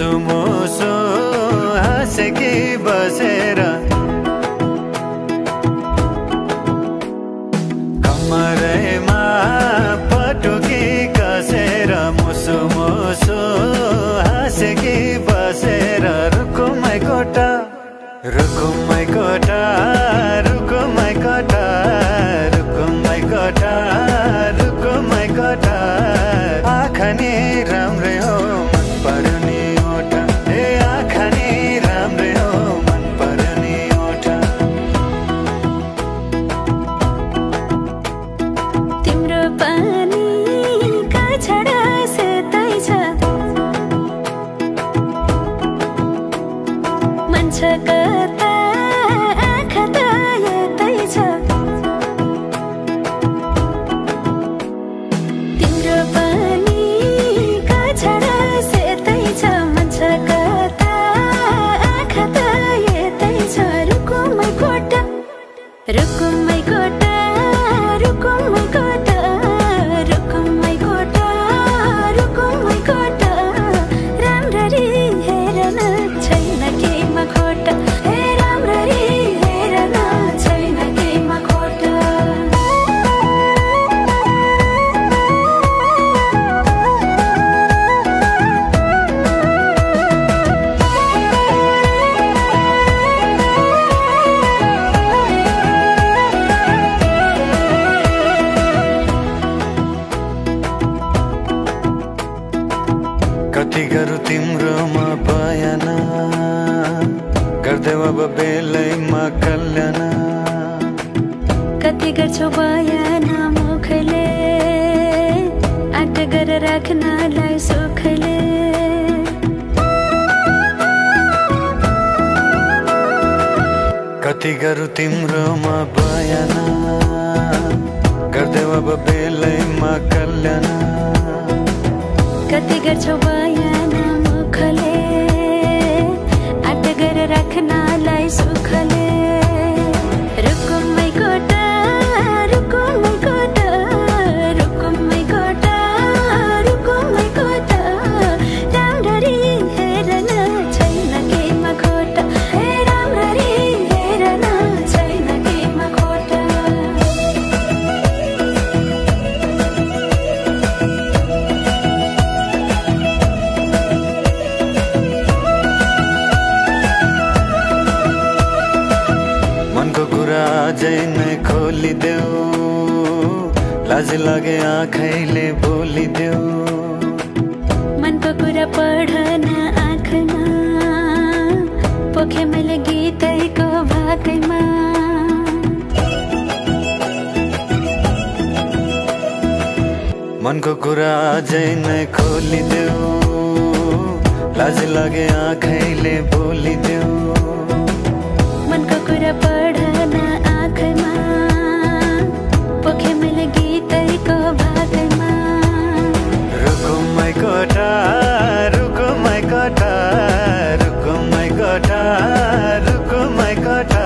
मुसु मुसु हाँसेकी बसेर कमरैमा पटुकी कसेर मुसु मुसु हाँसेकी बसेर रुकुमै कोटा रुकुमै कोटा रुकुमै कोटा रुकुमै कोटा रुकुमै कोटा आँखा नि राम्रै हो मन पर्ने ओठा ए आँखा नि राम्रै हो मन पर्ने ओठा तिम्रो पानी का छडा सेतै छ मन छ कता आँखा त यतै छ तिम्रो पानी का छडा सेतै छ मन छ कता आँखा त यतै छ रुकुमै कोटा रुकुमै कोटा रुकुमै कोटा रुकुमै कोटा रुकुमै कोटा राम्ररी हेर्न छैन केहीमा खोटा हे राम्ररी हेर्न छैन केहीमा खोटा कति गरौँ तिम्रोमा बयान गर्दै अब बेलैमा कल्याण कति गर्छौ बयान मुखले आँट गरेर राख्नलाई सुखले कति गरौँ तिम्रोमा बयान गर्दै अब बेलैमा कल्याण कति गर्छौ बयान मुखले आँट गरेर राख्नलाई सुखले रुकुमै कोटा रुकुमै कोटा रुकुमै कोटा रुकुमै कोटा राम्ररी हेर्न छैन केहीमा खोटा हे राम्ररी हेर्न छैन केहीमा खोटा मनको कुरा अझै नै खोलिदेऊ लाज लागे आँखैले बोलिदेऊ मनको कुरा पढ्न आँखमा पोखे मैले गीतैको भाकैमा मनको कुरा अझै नै खोलिदेऊ लाज लागे आँखैले बोलिदेऊ मनको कुरा पढ्न आँखमा पोखे मैले गीतैको भाकैमा रुकुमै कोटा रुकुमै कोटा रुकुमै कोटा रुकुमै कोटा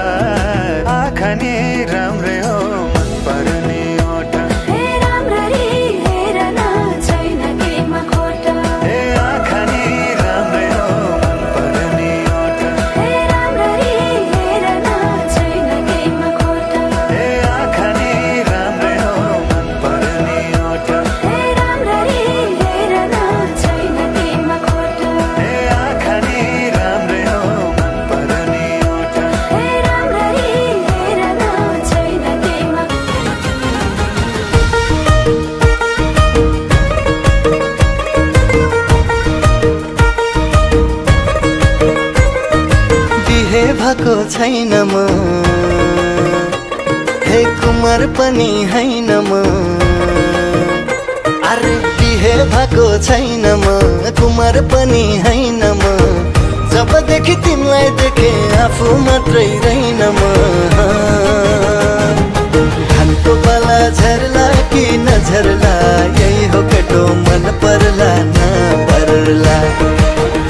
आँखा नि राम्रै हो मन पर्ने ओठा हे राम्ररी हेर्न छैन केहीमा खोटा ए आँखा नि राम्रै हो मन पर्ने ओठा हे राम्ररी हेर्न छैन केहीमा खोटा ए आँखा नि राम्रै हो मन पर्ने ओठा हे राम्ररी हेर्न छैन केहीमा खोटा ए आँखा नि राम्रै हो मन पर्ने ओठा हे राम्ररी हेर्न छैन केहीमा बिहे भएको छैन म हे कुमार पनि हैन म अरे बिहे भएको छैन म कुमार पनि हैन म जबदेखि तिमीलाई देखे आफू मात्रै रहेन म धानको पाला झर्ला कि नझर्ला यही हो केटो मन पर्ला न पर्ला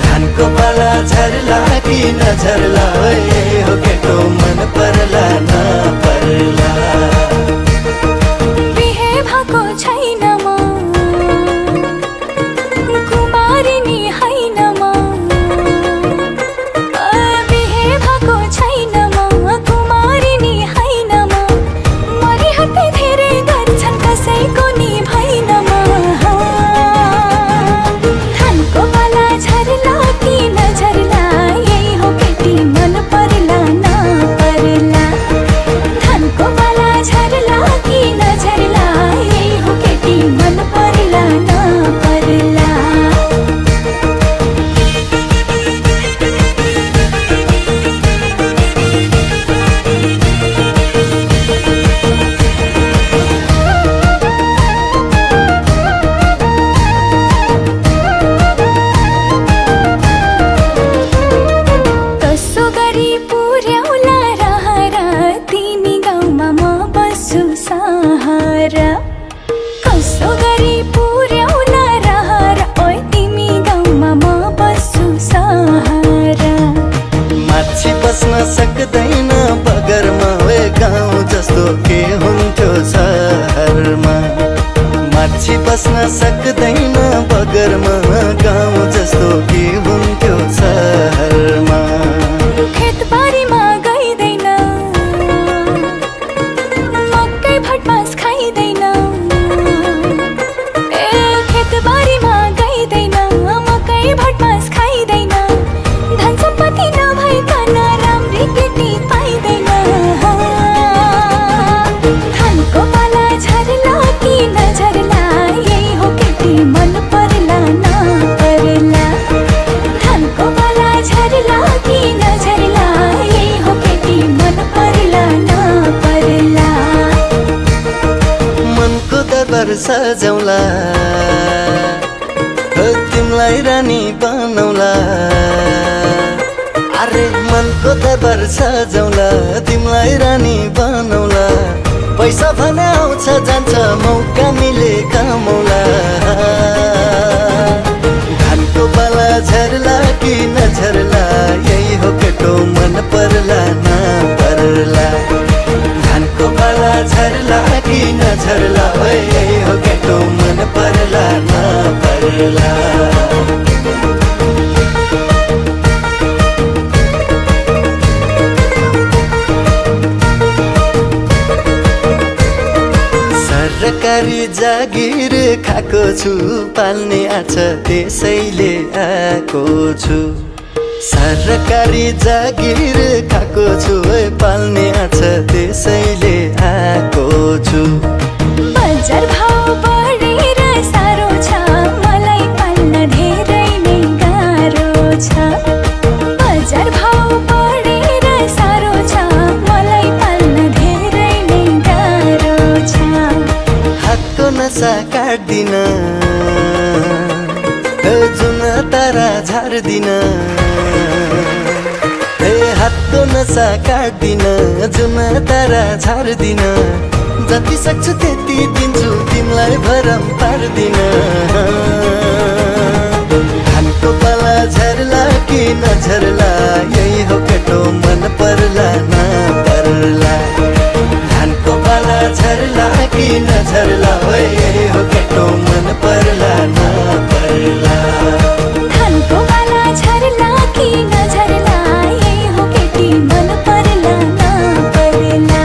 धानको पाला झर्ला कि नझर्ला यही हो केटो मन पर्ला न पर्ला बिहे भएको छैन म कुमारिनी हैन म सक्दैन बगरमा वे गाउँ जस्तो के हुन्थ्यो सहरमा मान्छे बस्न सक्दैन बगरमा गाउँ जस्तो के हुन्थ्यो सहरमा खेतबारीमा गइदैन मकै भटमास खाइदैन खेतबारीमा गइदैन मकै भटमास खाइदैन धन सम्पत्ति नभइकन राम्री केटी पाइदैन धानको पाला झर्ला कि नझर्ला यही हो केटी मन पर्ला नपर्ला धानको पाला झर्ला कि नझर्ला यही हो केटी मन पर्ला नपर्ला मनको दरबार सजाउला तिमलाई रानी बनाउला अरे मनको दरबार सजाउला तिमलाई रानी बनाउला पैसा भने आउँछ जान्छ मौका मिले कमाउला धानको पाला झर्ला कि नझर्ला यही हो केटो मन पर्ला नपर्ला धानको पाला झर्ला कि नझर्ला यही हो केटो मन पर्ला नपर्ला सरकारी जागिर खाएको छु पाल्ने आछ त्यसैले आएको छु सरकारी जागिर खाएको छु पाल्ने आछ त्यसैले आएको छु बजार भाव बढेर साह्रो छ मलाई पाल्न धेरै नै गाह्रो छ बजार भाव बढेर साह्रो छ मलाई पाल्न धेरै नै गाह्रो छ हातको नसा काट्दिन जुन तारा झार्दिन हातको नसा काट्दिन जुन तारा झार्दिन जति सक्छु त्यति दिन्छु तिमीलाई भरम पार्दिन धानको पाला झर्ला कि नझर्ला यही हो केटो मन पर्ला नपर्ला धानको पाला झर्ला कि नझर्ला यही हो केटो मन पर्ला नपर्ला धानको पाला झर्ला कि नझर्ला यही हो केटी मन पर्ला नपर्ला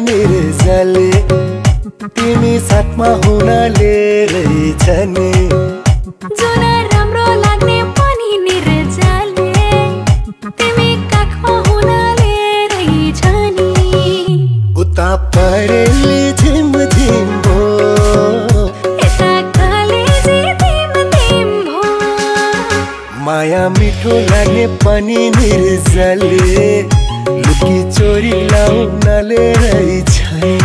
निर्जले तिमी साथमा हुनाले रहेछ नि जुन राम्रो लाग्ने पनि निर्जले तिमी काखमा हुनाले रहेछ नि उता परेली झिम झिम भो यता कलेजी तिम तिम भो माया मिठो लाग्ने पनि निर्जले लुकी चोरी लाउनाले रहेछ नि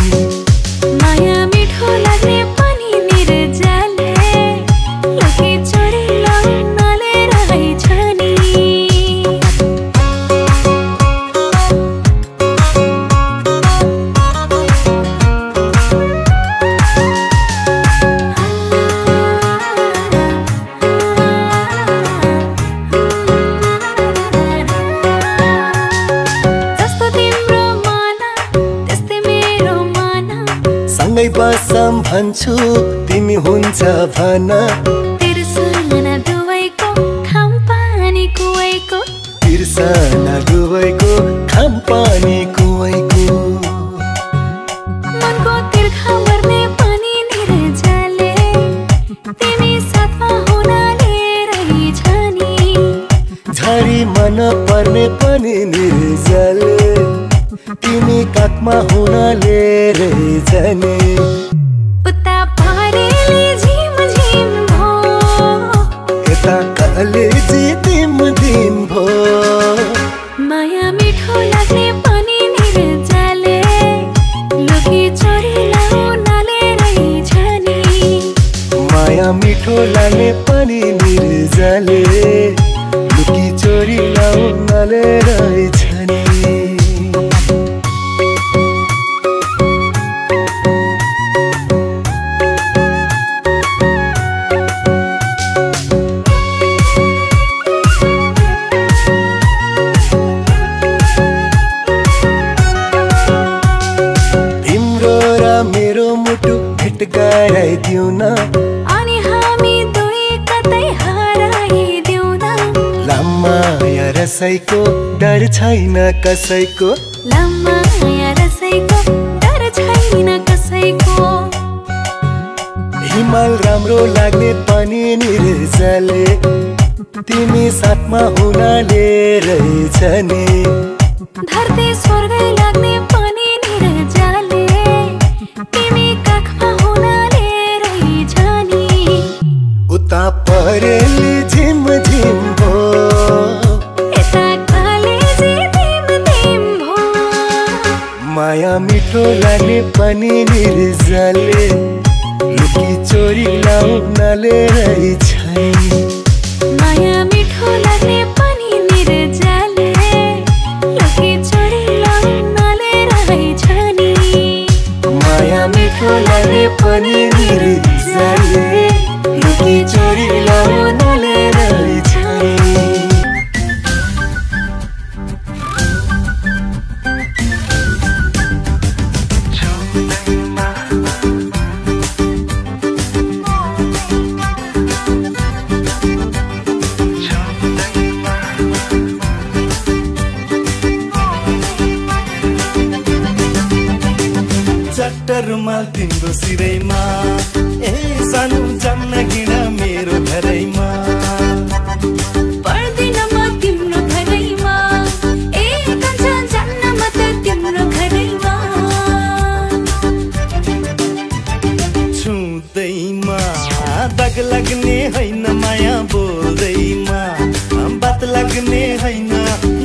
माया मिठो लाग्ने पनि निर्जले लुकी चोरी लाउनाले रहेछ नि बसम भन्छु तिमी हुन्छ भन तिर्सना डुबेको खामपानी कुवैको तिर्सना डुबेको खामपानी कुवैको मनको तिर्खा मर्ने पनि निर्जले तिमी साथमा हुनाले रहेछ नि झरी मन पर्ने पनि निर्जले तिमी काखमा हुनाले रहेछ नि उता परेली झिम झिम भो यता कलेजी तिम तिम भो माया मिठो लाग्ने पनि निर्जले लुकी चोरी लाउनाले रहेछ नि माया मिठो लाग्ने पनि निर्जले लुकी चोरी लाउनाले रहेछ नि गराइदिउ न अनि हामी दुई कतै हराइदिउ न लामाया रसैको डर छैन कसैको लामाया रसैको डर छैन कसैको हिमाल राम्रो लाग्ने पनि निर्जले तिमी साथमा हुनाले रहेछ नि धरती स्वर्गै लाग्ने पनि निर्जले तिमी काखमा हुनाले रहेछ नि उता परेली झिम झिम भो यता कलेजी तिम तिम भो माया मिठो लाग्ने पनि निर्जले लुकी चोरी लाउनाले रहेछ नि माया मिठो लाग्ने पनि निर्जले लुकी चोरी लाउनाले रहेछ नि माया मिठो लाग्ने पनि निर्जले लुकी चोरी लाउनाले रहेछ नि रुमाल तिम्रो सिरैमा ए सानो जान्न किन मेरो घरैमा पर्दिन म तिम्रो घरैमा ए कन्छ जान्न म त तिम्रो घरैमा छुँदैमा दाग लाग्ने होइन माया बोल्दैमा बात लाग्ने होइन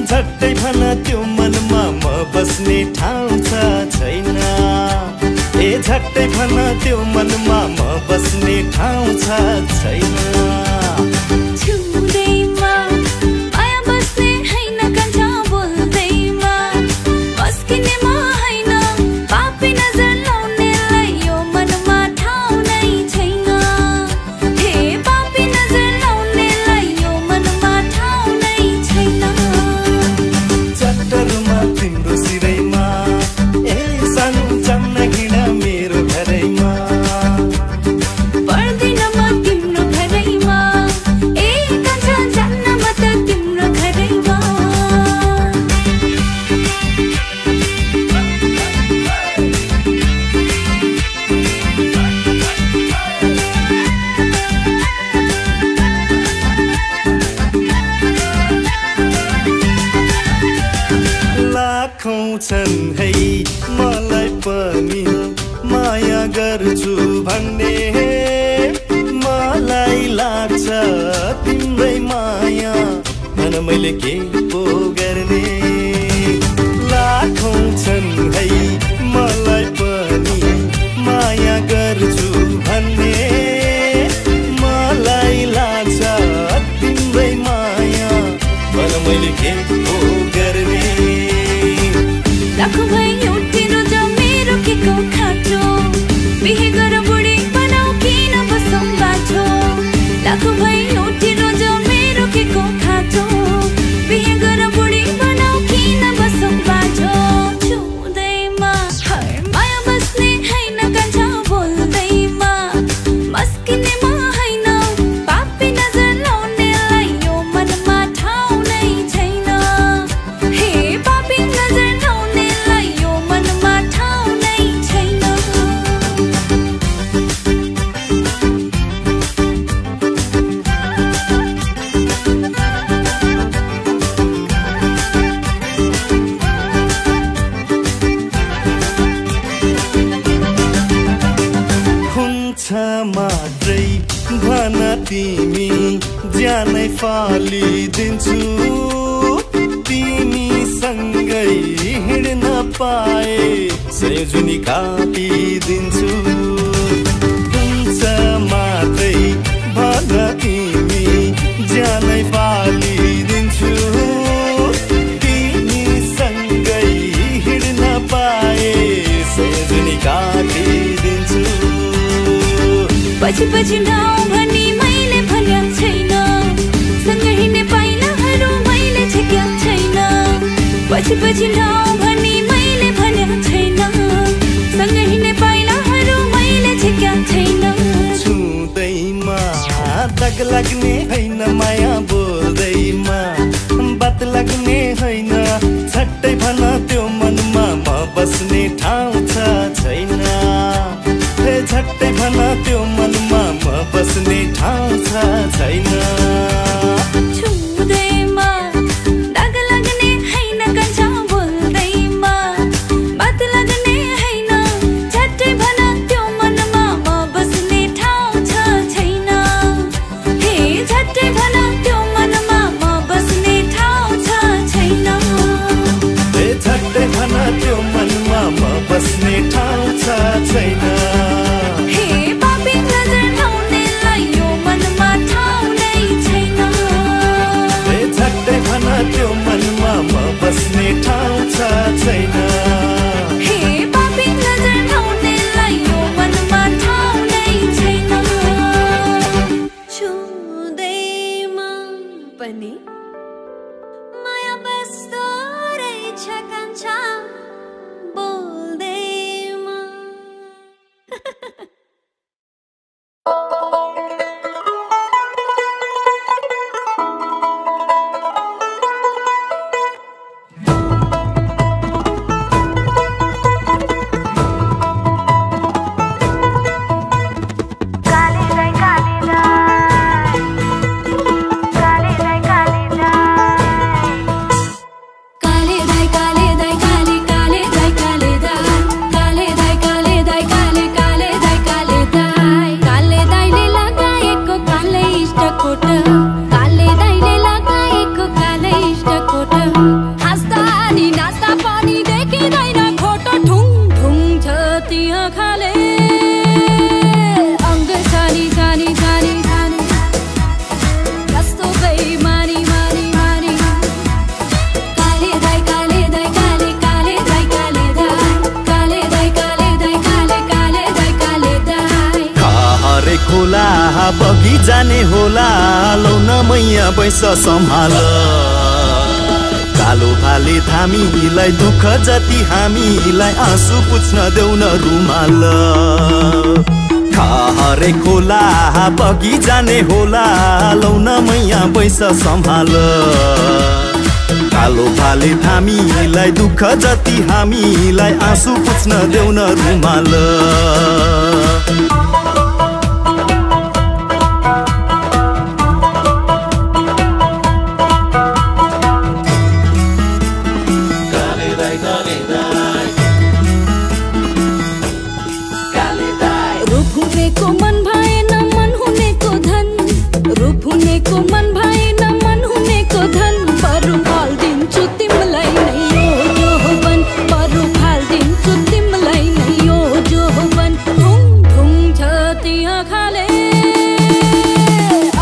झट्टै भन त्यो मनमा म बस्ने ठाउँ छ छैन ए झट्टै भन त्यो मनमा म बस्ने ठाउँ छ छैन छुँदैमा माया बस्ने होइन कन्छ बोल्दैमा बस्किने म होइन पापी नजर लाउनेलाई यो मनमा ठाउँ नै छैन हे पापी नजर लाउनेलाई यो मनमा ठाउँ नै छैन चट्टरमा तिम्रो सिरैमा ए सानो जान्न किन मेरो घरैमा पर्दिन म तिम्रो घरैमा लाखौं छन् है मलाई पनि माया गर्छु भन्ने मलाई लाग्छ तिम्रै माया भन मैले के पो गर्ने लाखौं छन् है मलाई पनि माया गर्छु भन्ने मलाई लाग्छ तिम्रै माया भन मैले के पो गर्ने लाखौं भयो तिरो ज मेरो के को खाटो बिहे गर बुढी बनाऊ किन बसौँ बाटो लाखौं भयो तिरो ज मेरो के को खाटो बिहे गर बुढी बनाऊ किन बसौँ बाटो छुँदैमा हर माया बस्ने हैन कान्छा बोल्दैमा मस्किनेमा हैन पापी नजर लाउनेलाई यो मनमा ठाउँ नै छैन हे पापी नजर लाउनेलाई यो मनमा ठाउँ नै छैन हुन्छ मात्रै भन तिमी ज्यानै फालिदिन्छु तिमीसँगै हिँड्न पाए सयजुनी काटिदिन्छु हुन्छ मात्रै भन तिमी ज्यानै फालिदिन्छु तिमीसँगै हिँड्न पाए सयजुनी काटिदिन्छु पछि पछि नाउँ भनी मैले भन्या छैन सँग हिँड्ने पाइलाहरू मैले छेक्या छैन पछि पछि नाउँ भनी मैले भन्या छैन सँग हिँड्ने पाइलाहरू मैले छेक्या छैन छुँदैमा दाग लाग्ने होइन माया बोल्दैमा बात लाग्ने होइन छट्टै भन त्यो मनमा म बस्ने ठाउँ छ छैन हे झट्टै भन त्यो मनमा म बस्ने ठाउँ छ छैन छुँदैमा दाग लाग्ने हैन कान्छा बोल्दैमा बात लाग्ने हैन झट्टै भन त्यो मनमा म बस्ने ठाउँ छ छैन हे झट्टै भन त्यो मनमा म बस्ने ठाउँ छ छैन हे झट्टै भन त्यो मनमा म बस्ने ठाउँ छ छैन हे पापी नजर लाउनेलाई यो मनमा ठाउँ नै छैन हे झट्टै भन त्यो मनमा म बस्ने ठाउँ छ छैन हे पापी नजर लाउनेलाई यो मनमा ठाउँ नै छैन छुँदैमा पनि माया बस्दो रहेछ कान्छा बोल्दैमा खोला बगी जाने होला लौन मैया बैस सम्हाल कालो भाले थामीलाई दुःख जति हामीलाई आँसु पुछ्न देउन रुमाल हरे खोला बगी जाने होला लौन मैया बैस सम्हाल कालो भाले थामीलाई दुःख जति हामीलाई आँसु पुछ्न देउन रुमाल हुनेको मन भएन मन हुनेको धन बरु फाल्दिन्छु तिमीलाई नै यो यौवन बरु फाल्दिन्छु तिमीलाई नै यो यौवन ढुङ ढुङ छ ती आँखाले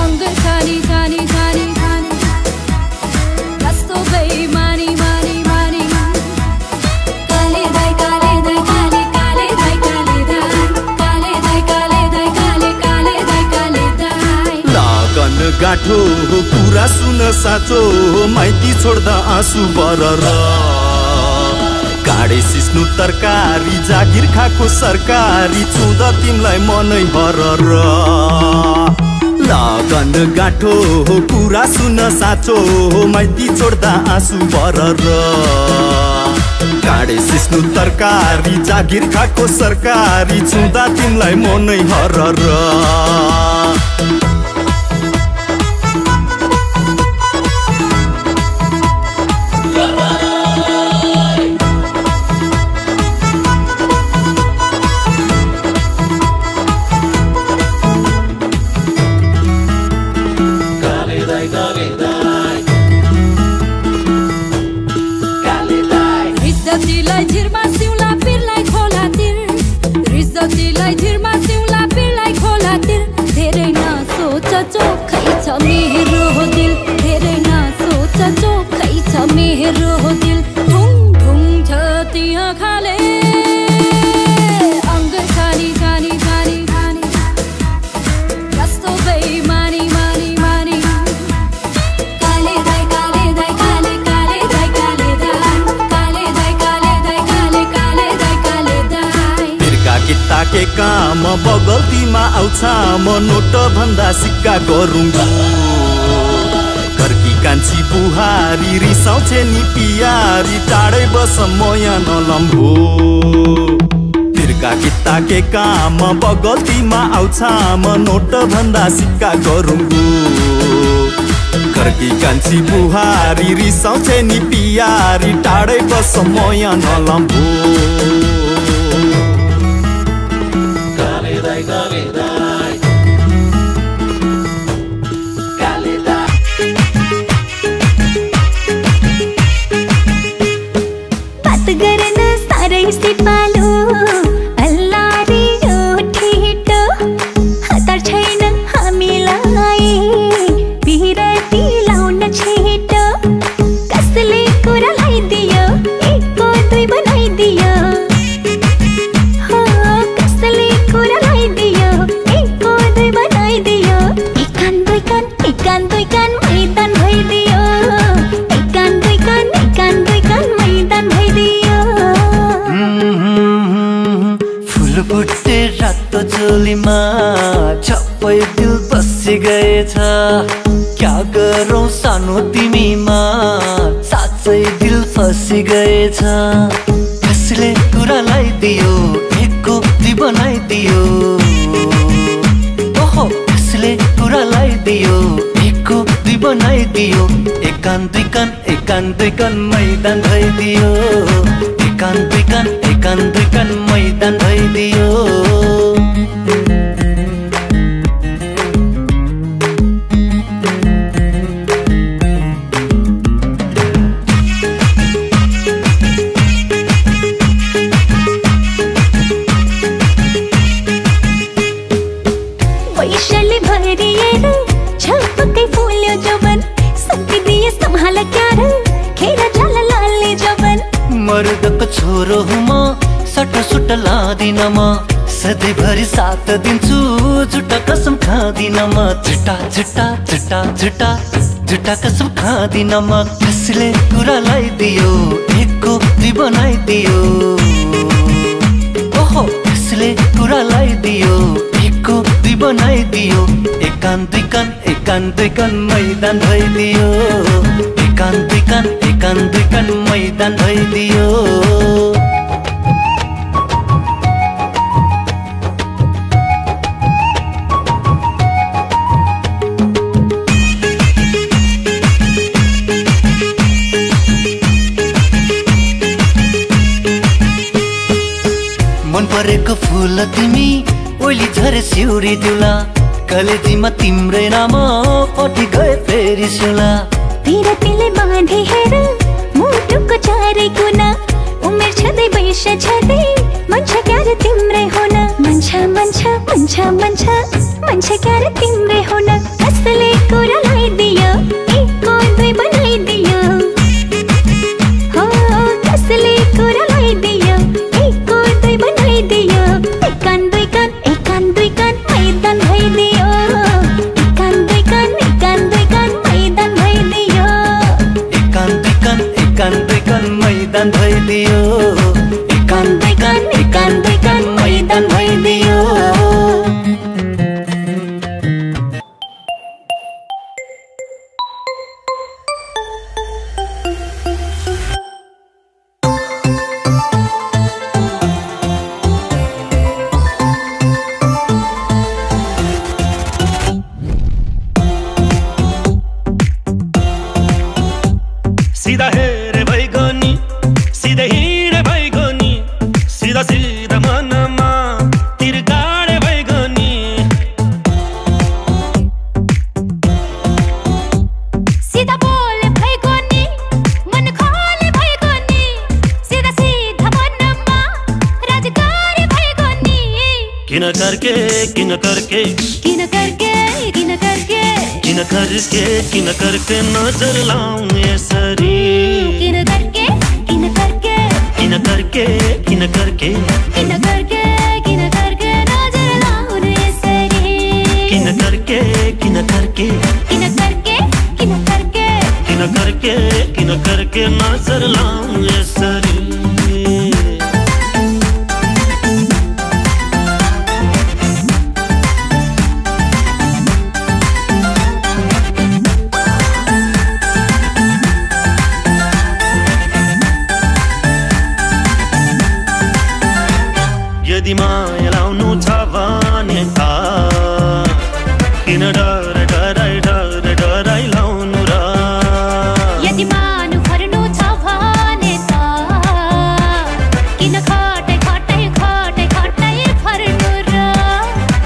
अङ्ग छानी छानी छानी छानी कस्तो बेइमानी मानी मानी काले दाइ काले दाइ काले काले दाइ काले दाइ काले दाइ काले दाइ काले काले दाइ काले दाइ लगन गाँठो कुरा सुन साँचो माइती छोड्दा आँसु बरर काँडे सिस्नु तरकारी जागिर खाएको सरकारी छुँदा तिमीलाई मनै हरर लगन गाँठो कुरा सुन साँचो माइती छोड्दा आँसु बरर काँडे सिस्नु तरकारी जागिर खाएको सरकारी छुँदा तिमीलाई मनै हरर रिजतिलाई झिरमा सिउला पिरलाई खोला तिर रिजतिलाई झिरमा सिउला पिरलाई खोला तिर धेरै नसोच चोखै छ मेरो दिल धेरै नसोच चोखै छ मेरो दिल ढुङ ढुङ छ ती आँखाले अङ्ग छानी छानी छानी छानी कस्तो बेइमानी मानी मानी काले दाइ काले दाइ काले काले दाइ काले दाइ काले दाइ काले दाइ काले काले दाइ काले दाइ तिर्का किता के काम बगल्तीमा आउँछ म नोट भन्दा सिक्का गरुङ्गु घरकी कान्छी बुहारी रिसाउँछे नि पियारी टाढै बस म यहाँ नलम्भो तिर्का किता के काम बगल्तीमा आउँछ म नोट भन्दा सिक्का गरुङ्गु घरकी कान्छी बुहारी रिसाउँछे नि पियारी टाढै बस म यहाँ नलम्भो काले दाइ काले दाइ काले दाइ बात गर्न साह्रै सिपालु अल्लारी यो ठिटो हतार छैन हामीलाई बिरती लाउन छिटो कसले कुरा लगाइदियो एकको दुई बनाइदियो हो कसले कुरा लगाइदियो एकको दुई बनाइदियो एकान दुई कान मैदान भइदियो एकान दुई कान मैदान भइदियो फुल फुटे रातो चोलीमा छप्पै दिल बसी गएछ क्या गरौँ सानो तिमीमा साँच्चै दिल फसी गएछ कसले कुरा लगाइदियो एकको दुई बनाइदियो ओहो कसले कुरा लगाइदियो एकको दुई बनाइदियो एकान दुई कान मैदान भइदियो एकान दुई कान मैदान भइदियो वैशाली भरिएर छपक्कै फुल्यो जवन सकिदिए सम्हाल क्यार खेर जाला लाले जवन मर्दको छोरो हुँ म सट सुट लादिन म सधैँभरि साथ दिन्छु झुटा कसम खादिन म झुटा झुटा झुटा झुटा झुटा कसम खादिन म कसले कुरा लगाइदियो एकको दुई बनाइदियो ओहो कसले कुरा लगाइदियो एकको दुई बनाइदियो एकान दुई कान मैदान भइदियो एकान दुई कान मैदान भइदियो मन परेको फुल तिमी ओइली झरे सिउरी दिउला कलेजीमा तिम्रै नाम पटी फेरि सुला विरतिले बाँधे हेर मुटुको चारै कुना उमेर छँदै वैश छँदै मन्छ क्यार तिम्रै हुन मन्छ मन्छ मन्छ मन्छ मन्छ क्यार तिम्रै हुन कसले कुरा लगाइदियो एकको दुई बनाइदियो हो कसले कुरा लगाइदियो एकको दुई बनाइदियो एक कान दुई कान मैदान भइदियो एक कान दुई कान मैदान भइदियो एक कान दुई कान मैदान भइदियो एक कान दुई कान मैदान भइदियो सीधा हेरे भइगनी सीधे हिँडे भइगनी सीधा सीधा मनमा तिरकाडे भइगनी सीधा बोले भइगनी मन खोले भइगनी सीधा सीधा मनमा राजगारी भइगनी किन करके नजर लाऊं यसरी किन करके नजर लाऊं यसरी किन करके नजर लाऊं यसरी यदि माया लाउनु छ भने त किन डराई लाउनु र यदि मानु भर्नु छ भने त किन खटाई भर्नु र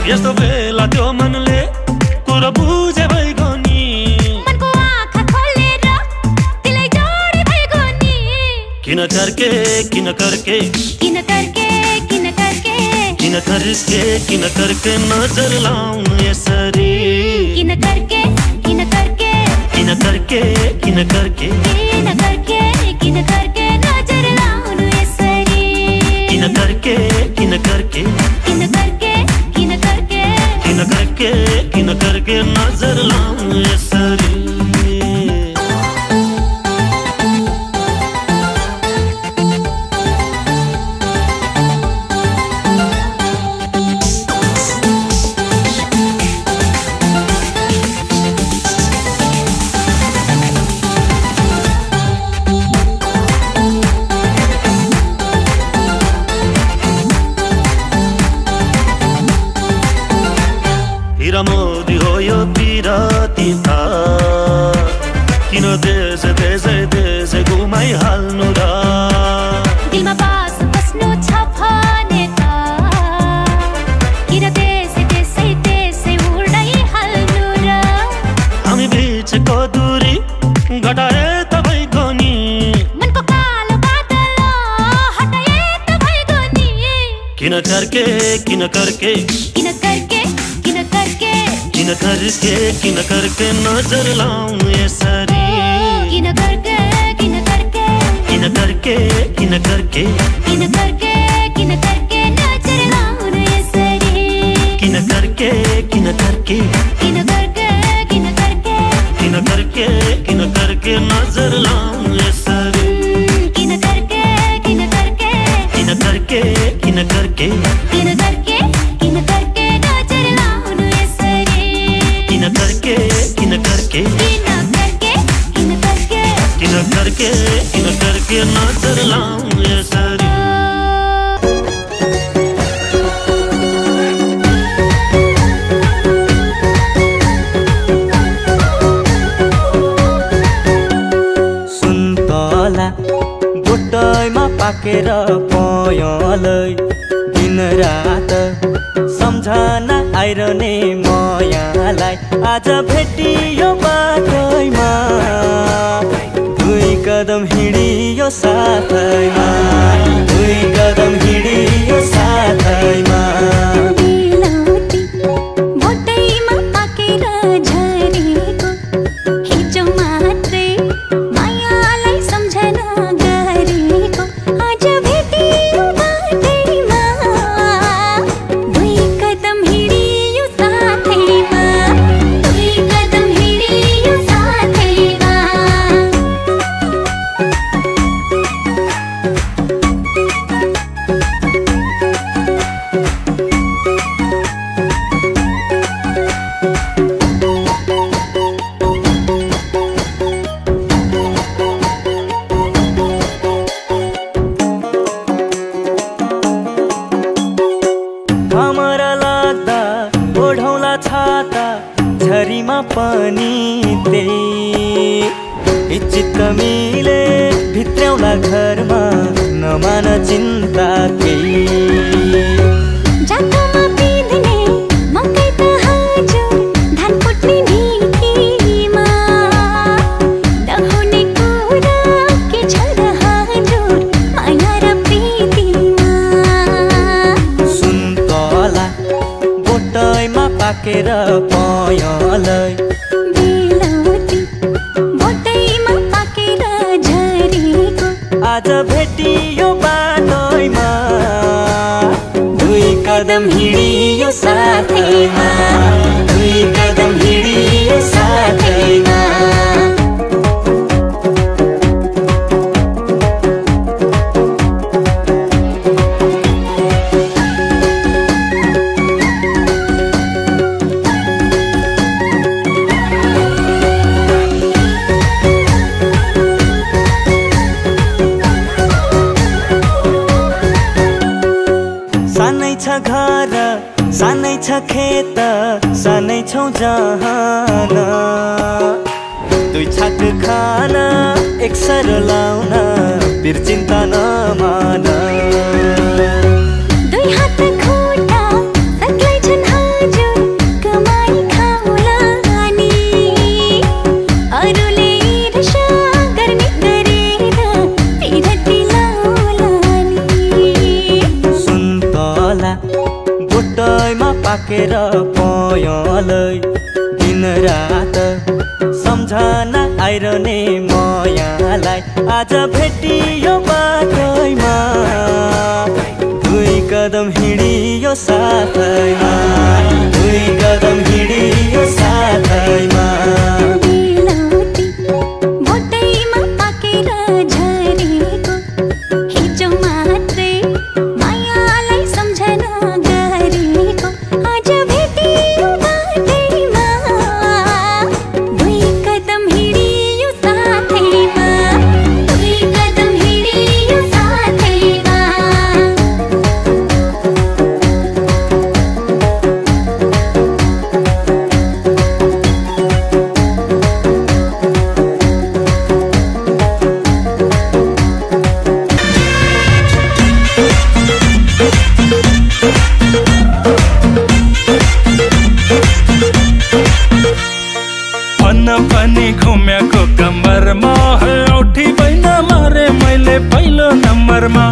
यस्तो बेला त्यो मनले कुरा बुझे भइगनी मनको आँखा खोलेर दिलै जोडी भइगनी किन करके नजर लाऊं यसरी किन करके नजर लाऊं यसरी किन करके नजर लाऊं यसरी हिरा मोदी हो यो पिराती था किन देश घुमाइहाल्नु र दिलमा बास बस्नु छ भने त किन त्यसै उडाइहाल्नु र हामी बिचको दूरी घटाए त भइगनी मनको कालो बादल हटाए त भइगनी किन करके नजर लाऊं यसरी किन करके नजर लाऊं यसरी किन करके नजर लाऊं यसरी किन करके नजर लाऊं यसरी किन करके नजर लाऊं यसरी सुन्तला गोटैमा पाकेर पयलै दिन रात सम्झना आइरहने मायालाई आज भेटियो बाटै झरेको हिजो मात्रै मायालाई सम्झना गरेको आज भेटियो बाटैमा दुई कदम हिँडियो साथैमा दुई कदम हिँडियो साथैमा हमरा लाग्दा ओढौला छाता झरीमा पनि त्यही चित्त मिले भित्र्याउला घरमा नमान चिन्ता केही जातोमा पिँध्ने मकै त हजुर धान फुट्ने ढिकीमा नहुने कुरा के छ र हजुर माया र प्रीतिमा सुन्तला बोटैमा पाकेर पयलै बेलौती बोटैमा पाकेर झरेको आज भेटियो बाटैमा दुई कदम हिँडियो साथैमा दुई कदम हिँडियो साथैमा सानै छ घर सानै छ खेत सानै छौ जहान दुई छाक खान एक सर लाउन पिर चिन्ता नमान दुई हात खुट्टा सक्लै छन् हजुर कमाई खाउला नि अरूले ईर्ष्या गर्ने गरेर पिरती लाउला नि सुन्तला बोटैमा पाकेर पयलै दिन रात सम्झना आइरहने मायालाई आज भेटियो बाटैमा दुई कदम हिँडियो साथैमा दुई कदम हिँडियो साथैमा बेलौती बोटैमा पाकेर झरेको हिजो मात्रै मायालाई सम्झना गरेको आज भेटियो बाटैमा दुई कदम हिँडियो साथैमा दुई कदम हिँडियो साथैमा भन्न पनि घुमेको कम्बरमा औठी बैन मारे मैले पहिलो नम्बरमा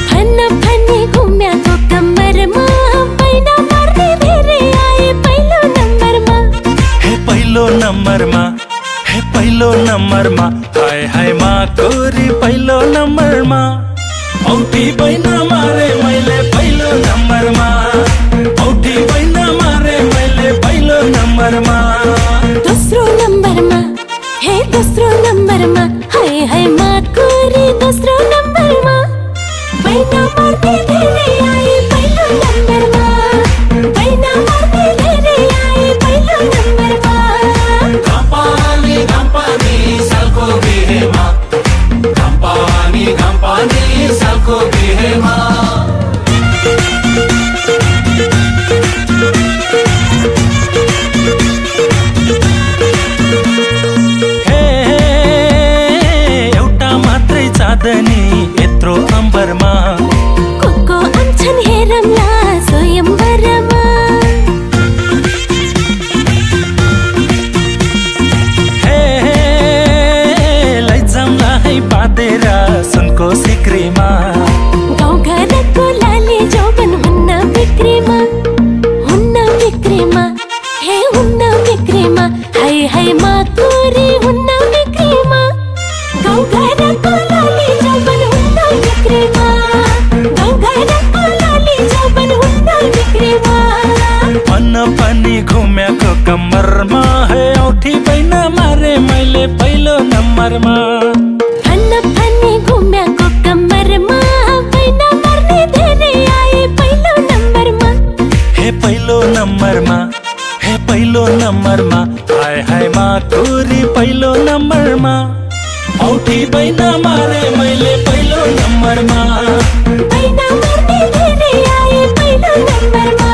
भन्न पनि घुमेको कम्बरमा बैन मार्ने धेरै आए पहिलो नम्बरमा हे पहिलो नम्बरमा हे पहिलो नम्बरमा हाय हाय मा कोरी पहिलो नम्बरमा औठी बैन मारे मैले पहिलो नम्बरमा औठी बैन मारे मैले पहिलो नम्बरमा दोस्रो नम्बरमा हे दोस्रो नम्बरमा हाय हाय मा कोरी दोस्रो नम्बरमा बैन मार्ने धेरै आए पहिलो नम्बरमा बैन मार्ने धेरै आए पहिलो नम्बरमा घम्पानी सालको बिहेमा घम्पानी सालको बिहेमा बिक्रीमा हे हुन्न बिक्रीमा हाय हाय माकुरी हुन्न बिक्रीमा गाउँघरको लाली जौवन हुन्न बिक्रीमा गाउँघरको लाली जौवन हुन्न बिक्रीमा अन्न पनि घुमेको कम्मरमा है औठी बैन मारे मैले पहिलो नम्बरमा अन्न पनि घुमेको कम्मरमा बैन मर्ने धेरै आए पहिलो नम्बरमा हे पहिलो नम्बरमा हे पहिलो नम्बरमा हाय हाय माकुरी पहिलो नम्बरमा औठी बैन मारे मैले पहिलो नम्बरमा बैन मर्ने धेरै आए पहिलो नम्बरमा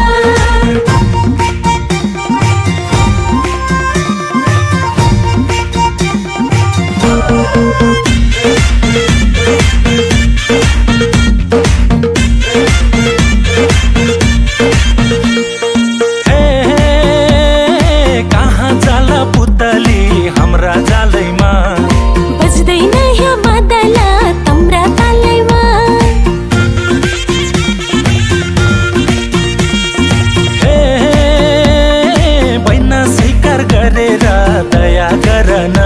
कहाँ जाला पुतली हाम्रा जालैमा बज्दैन यहाँ मादला तम्रा तालैमा बैना स्वीकार गरेर दया गरन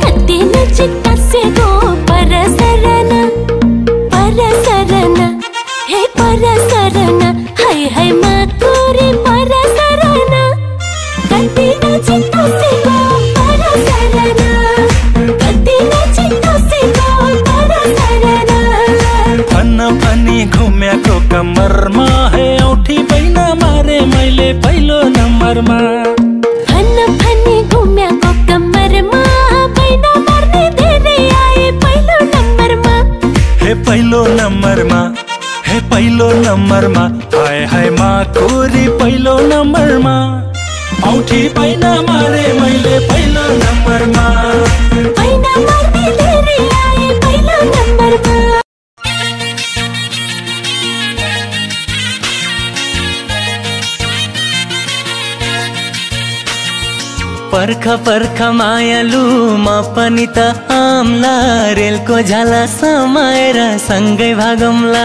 कति नजिक बसेको परसरन परसरन हे परसरन हाय हाय माकुरी परसरन कति नजिक बसेको परसरन कति नजिक बसेको परसरन अन्न पनि घुमेको कम्मरमा है औठी बैन मारे मैले पहिलो नम्बरमा अन्न पनि घुमेको कम्मरमा बैन मर्ने धेरै आए पहिलो नम्बरमा हे पहिलो नम्बरमा हे पहिलो नम्बरमा हाय हाय माकुरी पहिलो नम्बरमा औठी बैन मारे मैले पहिलो नम्बरमा बैन मर्ने धेरै आए पहिलो नम्बरमा पर्ख पर्ख मायालु म पनि त आम्ला रेलको झाला समाएर सँगै भागौँला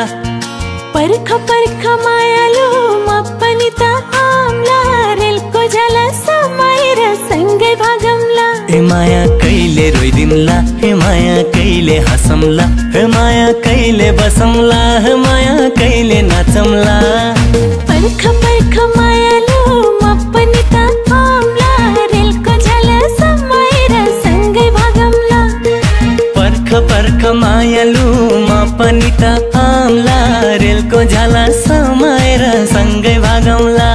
पर्ख पर्ख मायालु म पनि त आम्ला रेलको झाला समाएर सँगै भागौँला हे माया कहिले रोइदिउँला हे माया कहिले हँसौँला हे माया कहिले बसौँला हे माया कहिले नाचौँला पर्ख पर्ख मायालु म पनि त आम्ला रेलको झाला समाएर सँगै भागौँला पर्ख पर्ख मायालु म पनि त आम्ला रेलको झाला समाएर सँगै भागौँला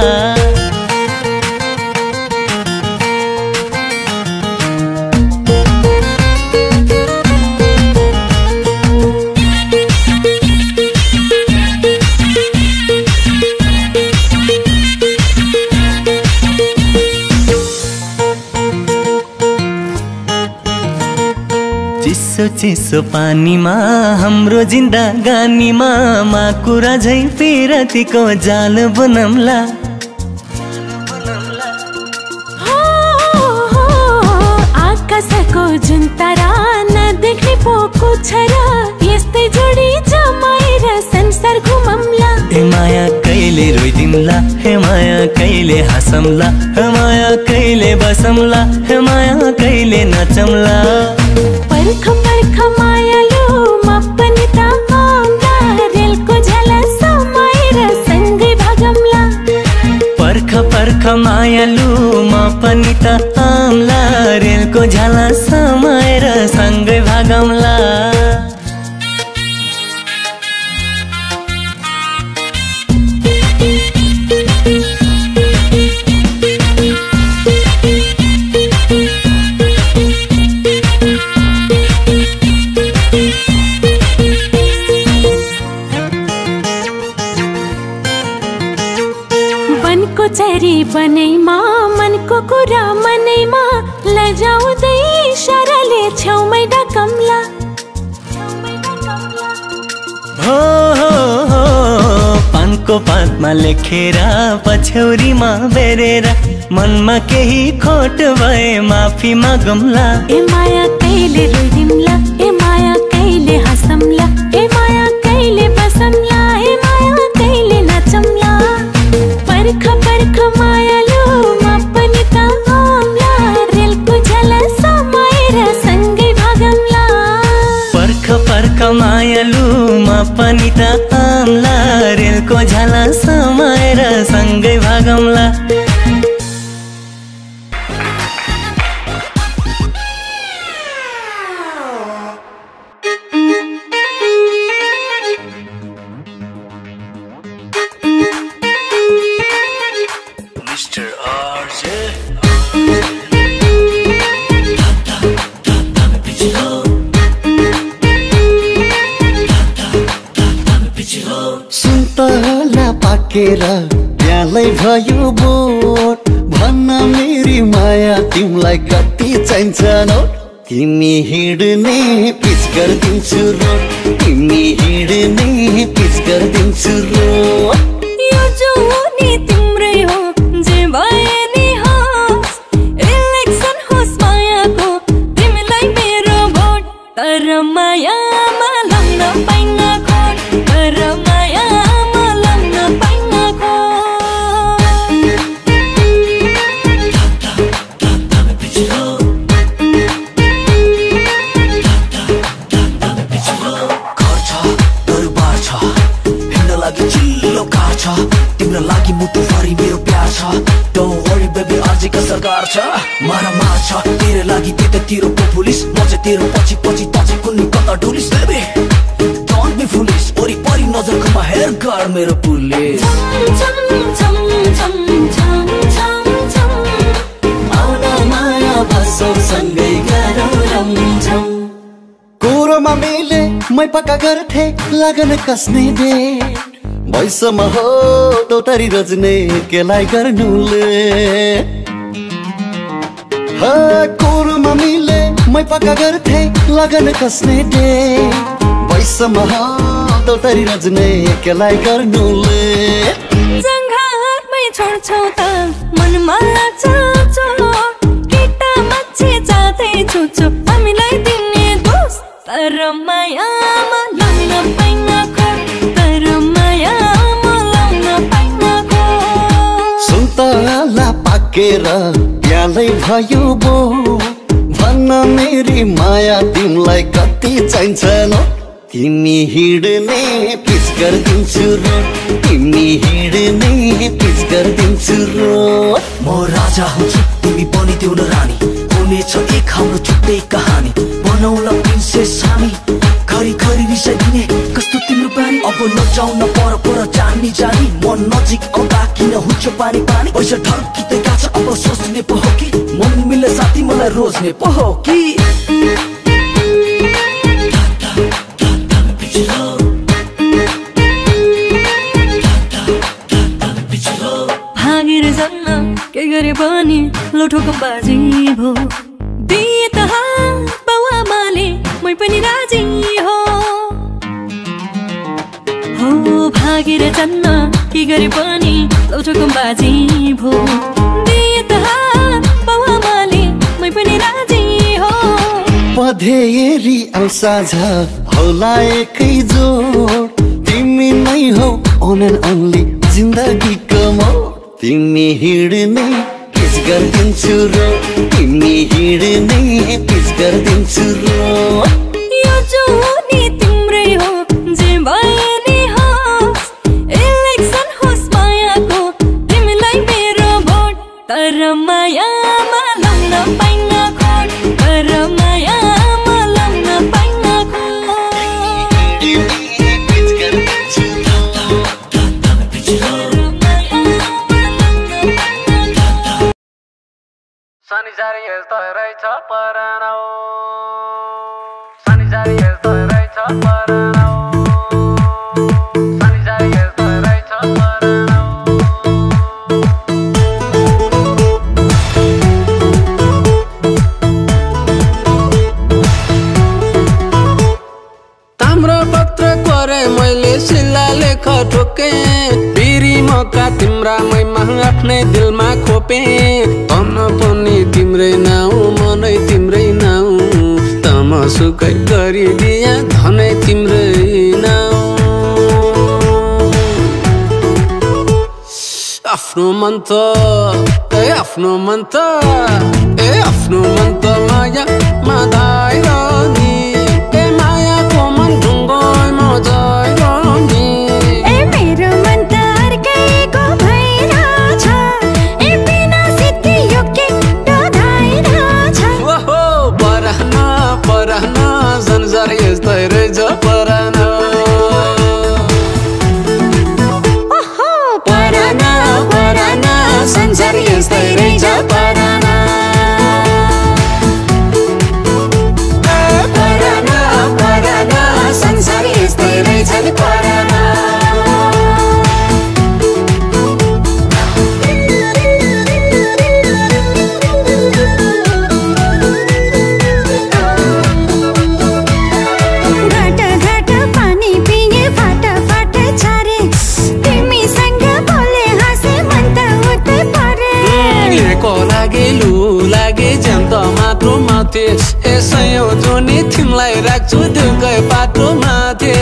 चिसो चिसो पानीमा हाम्रो जिन्दगानीमा माकुरा झै पिरतीको जाल बनौँला आकाशको जुन तारा नदेख्ने पोको छ र यस्तै जोडी जमाएर संसार घुमौँला हे माया कहिले रोइदिउँला हे माया कहिले हँसौँला हे माया कहिले बसौँला हे माया कहिले नाचौँला पर्ख पर्ख मायालु म पनि त आउँला रेलको झ्याला समाएर सँगै भागौँला पर्ख पर्ख मायालु म पनि त आउँला रेलको झ्याला समाएर सँगै भागौँला चरी बनैमा मनको कुरा मनैमा लजाउँदै इशाराले छेउमै डकम्ला हो पानको पातमा लेखेर पछ्यौरीमा बेरेर मनमा केही खोट भए माफी मागौँला ए माया कहिले रोइदिउँला ए माया कहिले हँसौँला ए माया कहिले बसौँला ए माया कहिले नाचौँला पर्ख पर्ख माया सँगै भागौँला पाकेर प्यालै भयो बोट भन्न मेरी माया तिमीलाई कति चाहिन्छ नोट तिमी हिँड्ने पिच गरिदिन्छु रोड तिमी हिँड्ने पिच गरिदिन्छु रोड यो जवानी तिम्रै हो जे भए नि होस् इलेक्सन होस् मायाको तिमीलाई मेरो भोट तर मायामा लाग्न पाइन खोट तर मायामा लाग्न पाइन तिम्रो लागि मुटु भरि मेरो प्यार छ डोन्ट वरी बेबी आजको सरकार छ मारा मार्छ तेरो लागि त्यतातिर को पुलिस म चाहिँ तेरो पछि पछि त चाहिँ कुनै कता डुलिस बेबी डोन्ट बी फुलिस ओरी परी नजरकोमा हेर गाड मेरो पुलिस आउन माया बसौ सँगै गरौँ रमझम कोरोमा मेले मै पक्का गर्थे लगन कसने दे भैसम्म हो दौतारी रज्ने केलाई गर्नुले कोरोमा मिले मै पक्का गर्थे लगन कसने दे भैसम्म हो दौतारी रज्ने केलाई गर्नुले जङ्घारमै छोड्छौ त मनमा लाग्छ चोट केटा मान्छे जाँदै छुछु हामीलाई दिने दोष तर मायामा लाग्न पाइन खोट तर मायामा लाग्न पाइन खोट सुन्तला पाकेर प्यालै भयो बो भन्न मेरी माया तिमीलाई कति चाहिन्छ न तिमी हिँड्ने पिच गरिदिन्छु रोड तिमी हिँड्ने पिच गरिदिन्छु रोड म राजा हुन्छु तिमी बनिदेऊ न रानी हुनेछ एक हाम्रो छुट्टै कहानी बनाउला प्रिन्सेस हामी खरी खरी रिसाइदिने कस्तो तिम्रो बानी अब नजाउ न पर पर जानी जानी म नजिक आउँदा किन हुन्छ पानी पानी पैसा ढल्किँदै गएको छ अब सोच्ने पो हो कि मन मिले साथी मलाई रोज्ने पो हो कि भागेर जान्न के गरे पनि लोठोको बाजी भो दिए त बाउआमाले मै पनि राजी हो भागेर जान्न के गरे पनि लोठोको बाजी भो दिए त बाउआमाले मै पनि राजी हो पधेरी औ साझा होला एकै जोड तिमी नै हौ ओन एन्ड ओन्ली जिन्दगीको मोड तिमी हिँड्ने पिच गरिदिन्छु रोड तिमी हिँड्ने पिच गरिदिन्छु रोड यो जवानी तिम्रै हो जे भए नि होस् इलेक्सन होस् मायाको तिमीलाई मेरो भोट तर मायामा लाग्न पाइन खोट तर मायामा लाग्न पाइन Sunny Zari यस्तो रहेछ परानो Sunny Zari यस्तो रहेछ परानो Sunny Zari यस्तो रहेछ परानो ताम्रो पत्र करे मैले सिला लेख ठोके बिरी मका तिम्रा मैमा आफ्नै दिलमा खोपे तन पनि तिम्रै नाउ मनै तिम्रै नाउ तमसुकै गरिदिया धनै तिम्रै नाउ आफ्नो मन त आफ्नो मन त आफ्नो मन त माया माधाइ रहनी मायाको मन ढुङ्गोमा जाइ रहनी मेरो मन त अर्कैको भइरहनी लागे लु लागे ज्यान्त माटो माथे यसैयो जोनी तिमीलाई राख्छु दिलकै बाटो माथे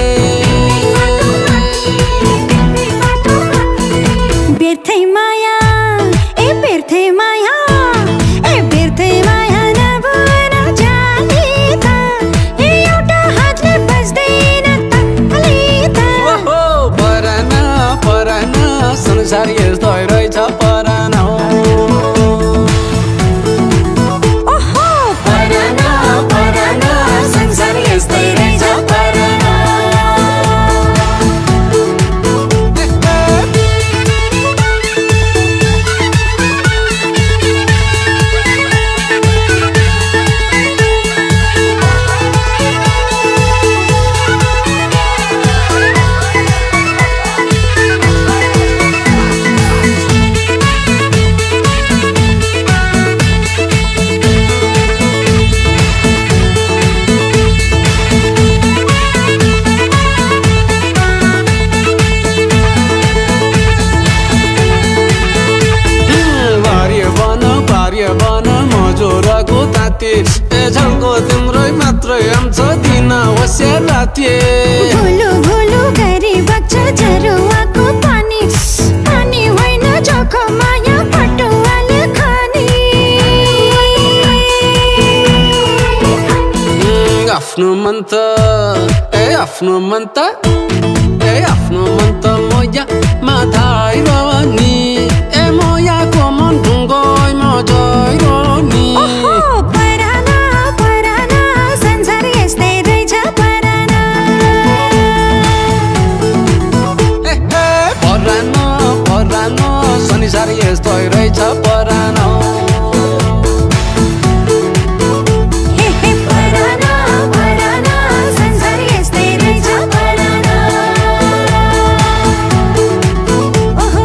बेर्थै माया ए बेर्थै माया ए बेर्थै माया नभएर जाने त ए एउटा हातले बज्दैन ताली त ओहो परान परान संसार यस्तो रहेछ परान ओहो परान परान संसार यस्तै रहेछ परान मजोराको ताते ए झल्को तिम्रै मात्रै आउँछ दिन होस्यार राते भुलु भुलु गरी बग्छ झरुवाको पानी पानी होइन जोख माया पटुवाले खानी आफ्नो मन त ए आफ्नो मन त ए आफ्नो मन त मोया माथाइ रनी ए मोयाको मन ढुङ्गोइ मजै रनी ओहो पराना पराना संसार यस्तै रहेछ पराना परान परान संसार यस्तै रहेछ परान पराना पराना संसार यस्तै रहेछ पराना ओहो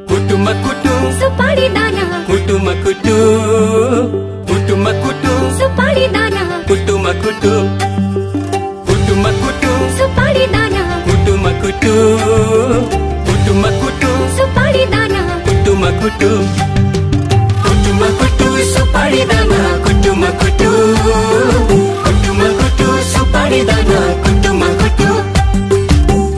कुटुमा कुटु सुपारी दाना कुटुमा कुटु कुटुमा कुटु सुपारी दाना कुटुमा कुटु कुटुमा कुटु सुपारी दाना कुटुमा कुटु कुटुमा कुटु सुपारी दाना कुटुमा कुटु कुटुमा कुटु सुपारी दाना कुटुमा कुटु कुटुमा कुटु सुपारी दाना कुटुमा कुटु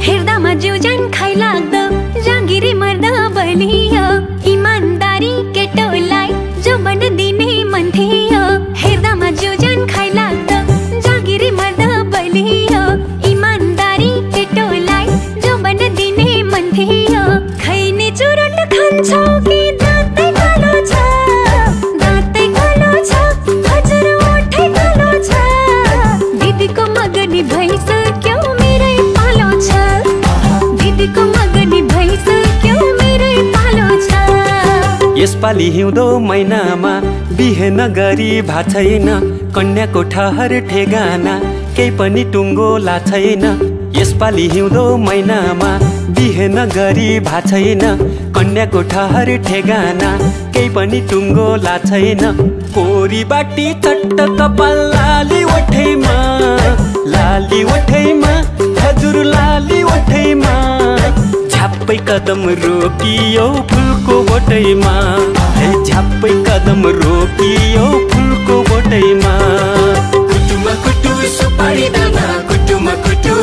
हेर्दामा जिउ जान खाइ लाग्दो जागिरी मर्दा बलियो इमानदारी केटोलाई जो बन दिने मन थियो हेर्दामा जिउ जान खाइ लाग्दो जागिरी मर्दा बलियो इमानदारी केटोलाई जो बन दिने मन थियो खैने चुरोट खान्छौ कि दाँतै कालो छ दाँतै कालो छ हजुर ओठै कालो छ दिदीको मगनी भइसक्यो मेरै पालो छ दिदीको मगनी भइसक्यो मेरै पालो छ यसपालि हिउँदो महिनामा बिहे नगरी भा छैन कन्याको ठहर ठेगाना केही पनि टुङ्गो ला छैन यसपालि हिउँदो महिनामा बिहे नगरी भा छैन कन्याको ठहर ठेगाना केही पनि टुङ्गो ला छैन कोरी बाटी चट्ट कपाल लाली ओठैमा हजुर लाली ओठैमा झ्याप्पै कदम रोकियो फुलको बोटैमा झ्याप्पै कदम रोकियो फुलको बोटैमा कुटुमा कुटु सुपारी दाना कुटुमा कुटु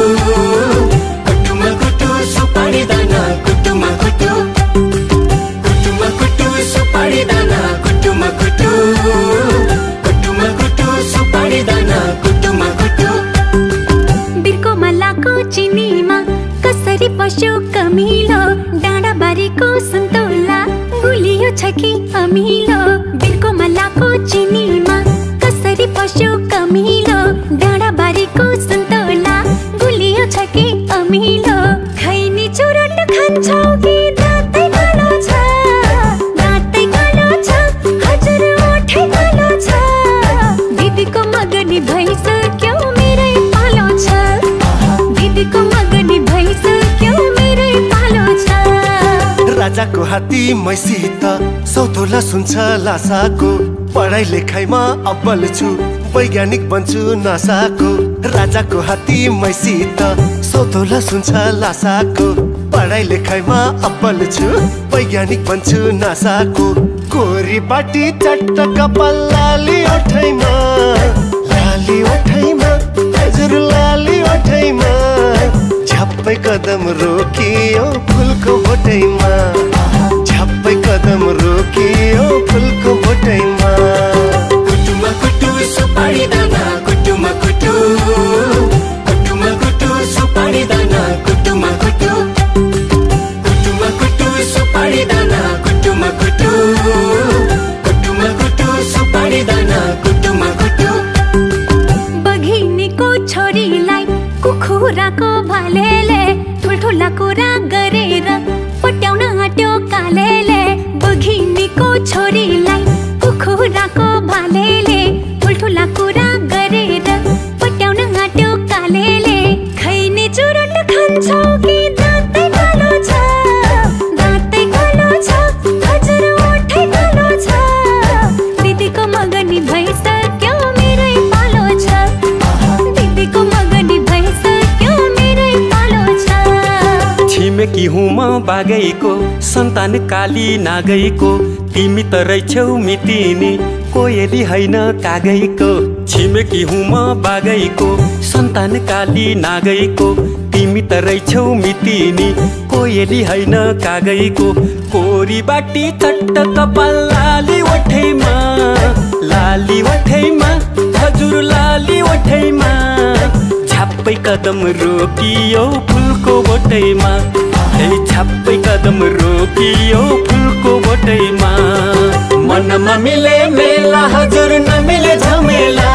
कुटुमा कुटु सुपारी दाना कुटुमा कुटु कुटुमा कुटु सुपारी दाना कुटुमा कुटु कुटुमा कुटु सुपारी दाना कुटुमा कुटु बिर्को मलाको चिनीमा कसरी पस्यो कमिलो डाँडा बारीको सन्तोला गुलियो छ कि अमिलो बिर्को मलाको चिनीमा कसरी पस्यो कमिलो डाँडा बारीको सन्तोला गुलियो छ कि अमिलो खैनी चुरोट खान्छौ कि दाँतै कालो छ दाँतै कालो छ हजुर ओठै कालो छ दिदीको मगनी भइसक्यो मेरै पालो छ दिदीको मगनी भइसक्यो मेरै पालो छ राजाको हात्ती मैसित सौतोला सुन्छ लासाको पढाइ लेखाइमा अब्बल छु वैज्ञानिक बन्छु नासाको राजाको हात्ती मैसी त सौतोला सुन्छ लासाको पढाइ लेखाइमा अब्बल छु वैज्ञानिक बन्छु नासाको कोरी बाटी चट्ट कपाल लाली ओठैमा हजुर लाली ओठैमा झ्याप्पै कदम रोकियो फुलको बोटैमा झ्याप्पै कदम रोकियो फुलको बोटैमा कुटुमा कुटु सुपारी दाना कुटुमा कुटु कुटुमा कुटु सुपारी दाना कुटुमा कुटु कुटुमा कुटु सुपारी दाना कुटुमा कुटु कुटुमा कुटु सुपारी दाना कुटुमा कुटु बघिनीको छोरीलाई कुखुराको भालेले ठुल्ठुला कुरा गरेर पट्याउन आट्यो कालेले बघिनीको छोरीलाई कुखुराको भालेले ठुल्ठुला कुरा गरेर पट्याउन आट्यो कालेले खैनी चुरुट खान्छौ कि दाँतै कालो छ दाँतै कालो छ हजुर ओठै कालो छ दिदीको मगनी भइसक्यो मेरै पालो छ दिदीको मगनी भइसक्यो मेरै पालो छ छिमेकी हुँ म बागैको सन्तान काली नागैको तिमी त रहेछौ मितिनी कोयली होइन कागैको छिमेकी हुँ म बागैको सन्तान काली नागैको तिमी त रहेछौ मितिनी कोयली होइन कागैको कोरी बाटी चट्ट कपाल लाली ओठैमा हजुर लाली ओठैमा झ्याप्पै कदम रोकियो फुलको बोटैमा झ्याप्पै कदम रोकियो फुलको बोटैमा मनमा मिले मेला हजुर नमिले झमेला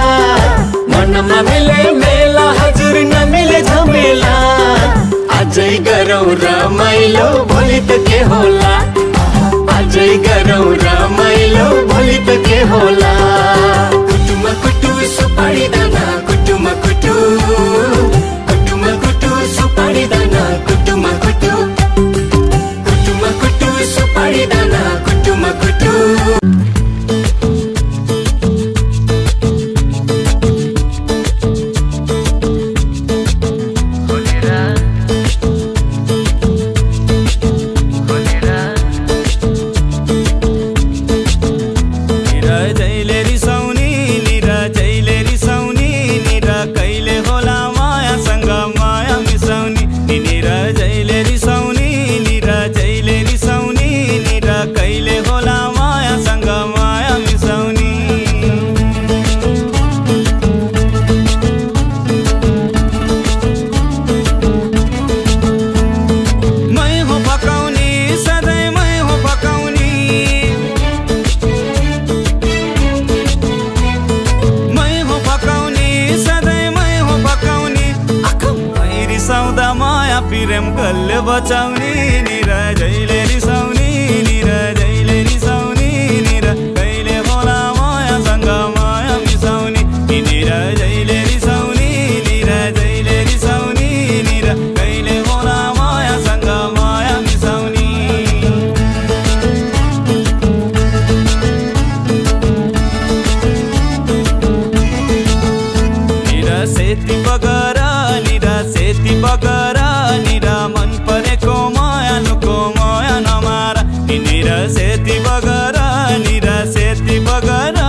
मनमा मिले मेला हजुर नमिले झमेला आजै गरौँ रमाइलो भोलि त के होला आजै गरौँ रमाइलो भोलि त के होला कुटुमा कुटु सुपारी दाना कुटुमा कुटु कुटुमा कुटु सुपारी दाना कुटुमा कुटु कुटुमा कुटु सुपारी दाना कुटुमा कुटु प्रेम कल्ले बचाउने निरा जहिले रिसाउने निरा जहिले रिसाउने निरा कहिले होला मायासँग माया मिसाउने निरा जहिले रिसाउने निरा जहिले रिसाउने निरा कहिले होला मायासँग माया मिसाउने निरा सेती बगर निरा सेती बगर निरा मन परेको माया नुको माया नमारा निरा सेती बगर निरा सेती बगर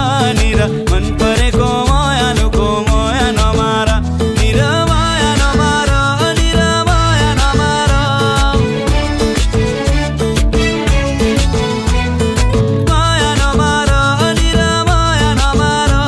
निरा मन परेको माया नुको माया नमारा निरा माया नमारा निरा माया नमारा माया नमारा निरा माया नमारा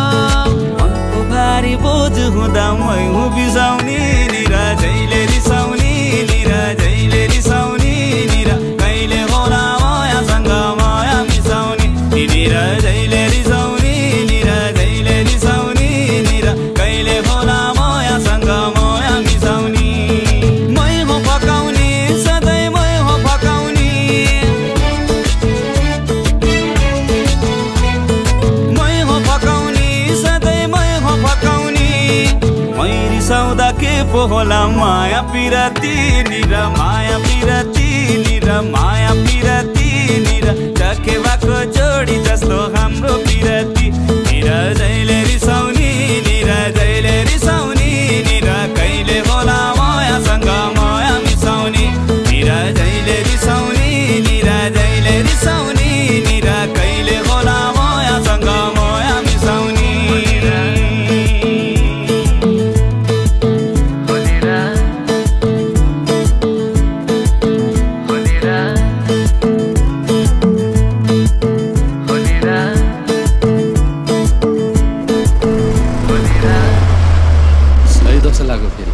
मनको भारी बोझ हुँदा मै हुँ बिसाउने निरा जहिले रिसाउने निरा जहिले रिसाउने निरा कहिले होला मायासँग माया मिसाउने निरा जहिले रिसाउने निरा जहिले रिसाउने निरा कहिले होला मायासँग माया मिसाउने मै हो पकाउने सधैँ मै हो पकाउने मै हो पकाउने सधैँ मै हो पकाउने मै रिसाउँदा के पो होला माया पिराती निरा माया पिराती निरा माया पिराती निरा चके भएको जोडी जस्तो हाम्रो पिराती निरा जहिले रिसाउने निरा जहिले रिसाउने भयो फेरि।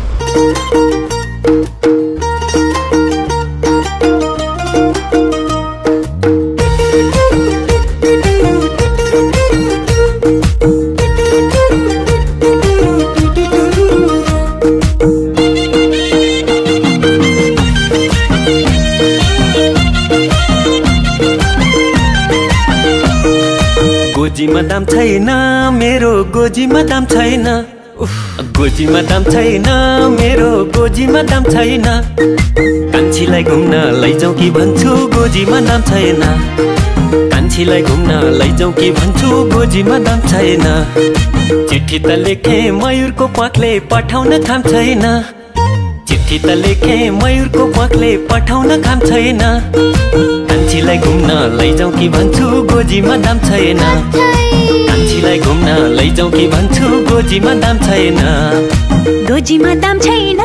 गोजीमा दाम छैन मेरो गोजीमा दाम छैन, गोजीमा दाम छैन मेरो गोजीमा दाम छैन, कान्छीलाई घुम्न लैजाउँ कि भन्छु गोजीमा दाम छैन, कान्छीलाई घुम्न लैजाउँ कि भन्छु गोजीमा दाम छैन। चिठी त लेखे मयूरको प्वाखले पठाउन काम छैन, चिठी त लेखे मयूरको प्वाखले पठाउन काम छैन, कान्छीलाई घुम्न लैजाउँ कि भन्छु गोजीमा दाम छैन, कान्छीलाई घुम्न लैजाउँ कि भन्छु गोजीमा दाम छैन। गोजीमा दाम छैन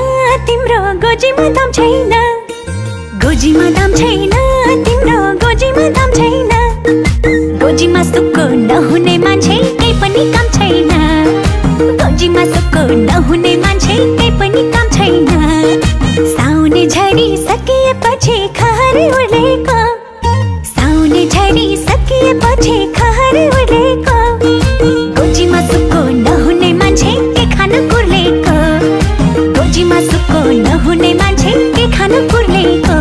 तिम्रो गोजीमा दाम छैन, गोजीमा दाम छैन तिम्रो गोजीमा दाम छैन, गोजीमा सुक्को नहुने मान्छे केही पनि काम छैन, गोजीमा सुक्को नहुने मान्छे केही पनि काम छैन। साउने झरी सकिएपछि खहरी उडेको, साउने झरी सकिएपछि खहरी उडेको, गोजीमा सुक्को नहुने मान्छे के खान कुर्लेको, गोजीमा सुक्को नहुने मान्छे के खान कुर्लेको।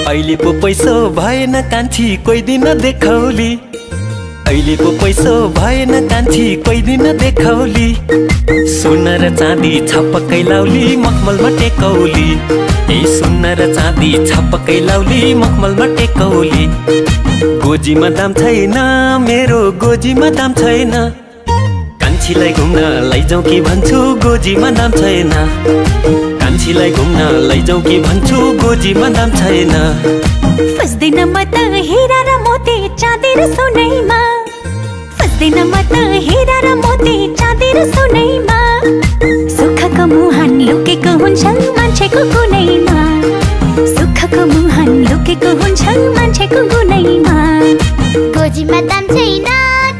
अहिलेको पैसो भएन कान्छी कोही दिन देखाउली, अहिलेको पैसो भएन कान्छी कोही दिन देखाउली, सोना र चाँदी छपक्कै लाउली मखमलमा टेकौली, ए सोना र चाँदी छपक्कै लाउली मखमलमा टेकौली। गोजीमा दाम छैन मेरो गोजीमा दाम छैन, कान्छीलाई घुम्न लैजाउँ कि भन्छु गोजीमा दाम छैन, कान्छीलाई घुम्न लैजाउँ कि भन्छु गोजीमा दाम छैन। फस्दैन म त हिरा र मोती चाँदी र सोनैमा, फस्दैन म त हिरा र मोती चाँदी र सोनैमा, सुखको मुहान लुकेको हुन्छ मान्छेको गुनैमा, सुखको मुहान लुकेको हुन्छ मान्छेको गुनैमा। गोजीमा दाम छैन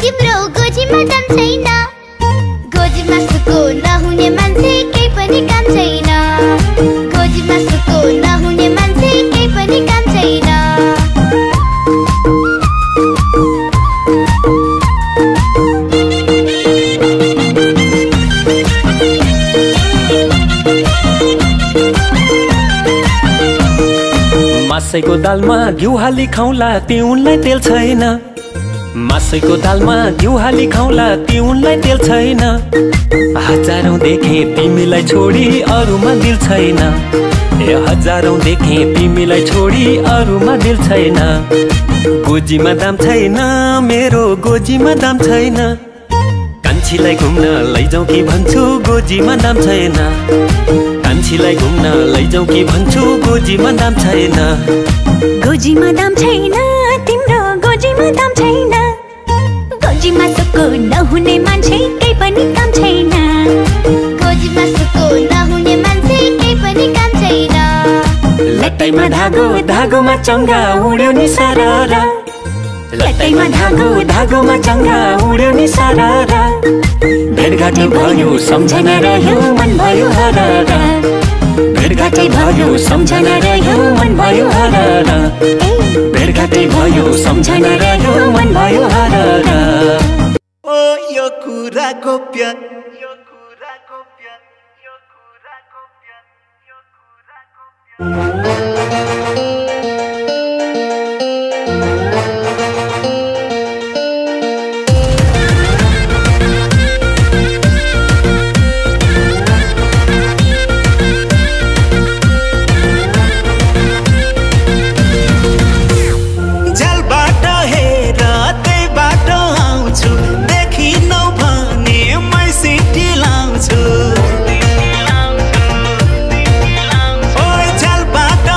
तिम्रो गोजीमा दाम छैन, गोजीमा सुको नहुने मान्छे केही पनि काम छैन, गोजीमा सुको नहुने मान्छे केही पनि काम छैन। मासैको दालमा घिउ हाली खाउँला तिउनलाई तेल छैन, मासैको दालमा घिउ हाली खाउँला तिउनलाई तेल छैन, हजारौँ देखेँ तिमीलाई छोडी अरूमा दिल छैन, ए हजारौँ देखेँ तिमीलाई छोडी अरूमा दिल छैन। गोजीमा दाम छैन मेरो गोजीमा दाम छैन, कान्छीलाई घुम्न लैजाउँ कि भन्छु गोजीमा दाम छैन, कान्छीलाई घुम्न लैजाउँ कि भन्छु गोजीमा दाम छैन। गोजीमा दाम छैन तिम्रो गोजीमा दाम छैन, गोजीमा सुक्को नहुने मान्छे केही पनि काम छैन, गोजीमा सुको नहुने मान्छे केही पनि काम छैन। लट्टैमा धागो धागोमा चङ्गा उड्यो नि सारारा, लट्टैमा धागो धागोमा चङ्गा उड्यो नि सारारा, भेटघाट भयो सम्झना रह्यो मन भयो हरारा, भेटघाटै भयो सम्झना रह्यो मन भयो हरारा, भेटघाटै भयो सम्झना रह्यो मन भयो हरारा। ओ यो कुरा गोप्य, यो कुरा गोप्य, यो कुरा गोप्य, यो कुरा गोप्य। ओ झलबाट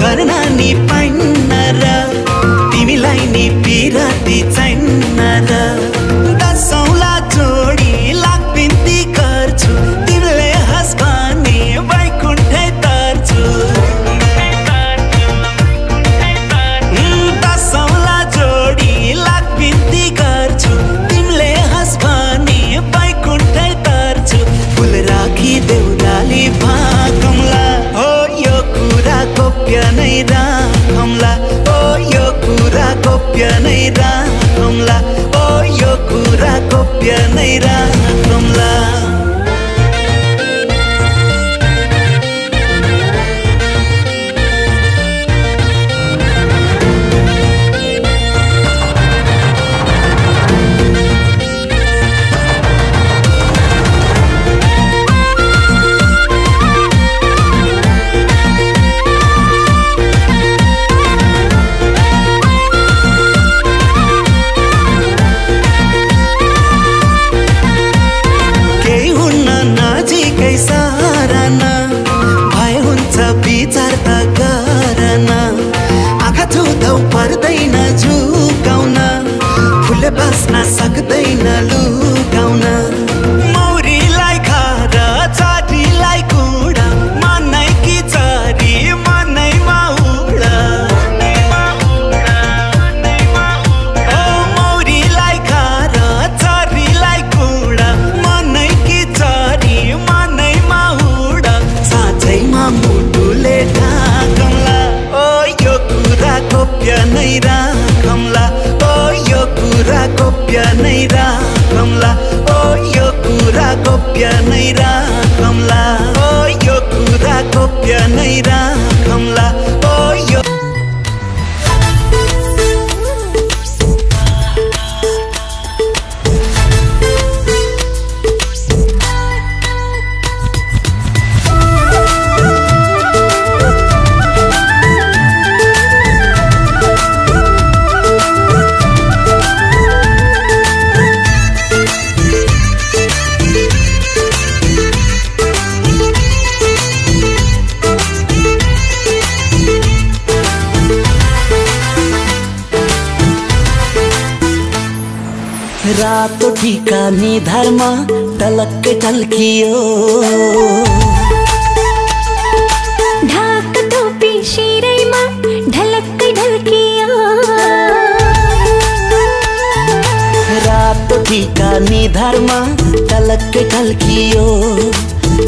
गर्न नि पाइन्न र तिमीलाई नि पिराती चाहिन्न र दसौँला जोडी लाख बिन्ती गर्छु तिमीले हँस भने वैकुण्ठै तर्छु दसौँला जोडी लाख बिन्ती गर्छु तिमीले हँस भने वैकुण्ठै तर्छु फुल राखी देउराली भाकमला हो यो कुरा गोप्य नै राखमला ओ यो कुरा गोप्य नै राखमला ओ यो कुरा गोप्य नै राखमला पर्दैन झुकाउन फुल बस्न सक्दैन लुकाउन मौरीलाई खाएर चाटीलाई कुडा मनै कि चरी मनैमा उडा ओ मौरीलाई खाएर चरीलाई कुडा मनै कि चरी मनैमा उडा साँझैमा मुटुले ढाकमला ओ यो कुरा गोप्य नै राखमला ओ यो कुरा गोप्य नै राखमला ओ यो कुरा गोप्य नै राखमला ओ यो कुरा गोप्य नै राखमला ओ यो रातो टीका निधारमा टलक्कै टल्कियो ढाक टोपी शिरैमा ढलक्कै ढल्कियो रातो टीका निधारमा टलक्कै टल्कियो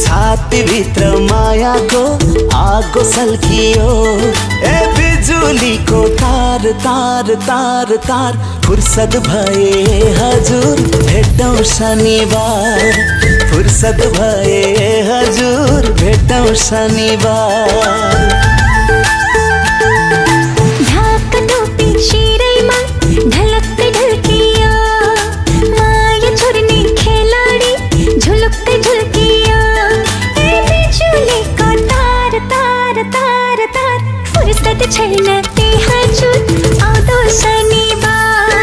छातीभित्र मायाको आगो सल्कियो ए बिजुलीको तार तार तार तार फुर्सद भए हजुर भेटौँ शनिबार फुर्सद भए हजुर भेटौँ शनिबार ढाक टोपी शिरैमा ढलक्कै ढल्कियो माया छोड्ने खेलाडी झुलुक्कै झुल्कियो ए बिजुलीको तार तार तार तार फुर्सद छैन ए हजुर आउँदो शनिबार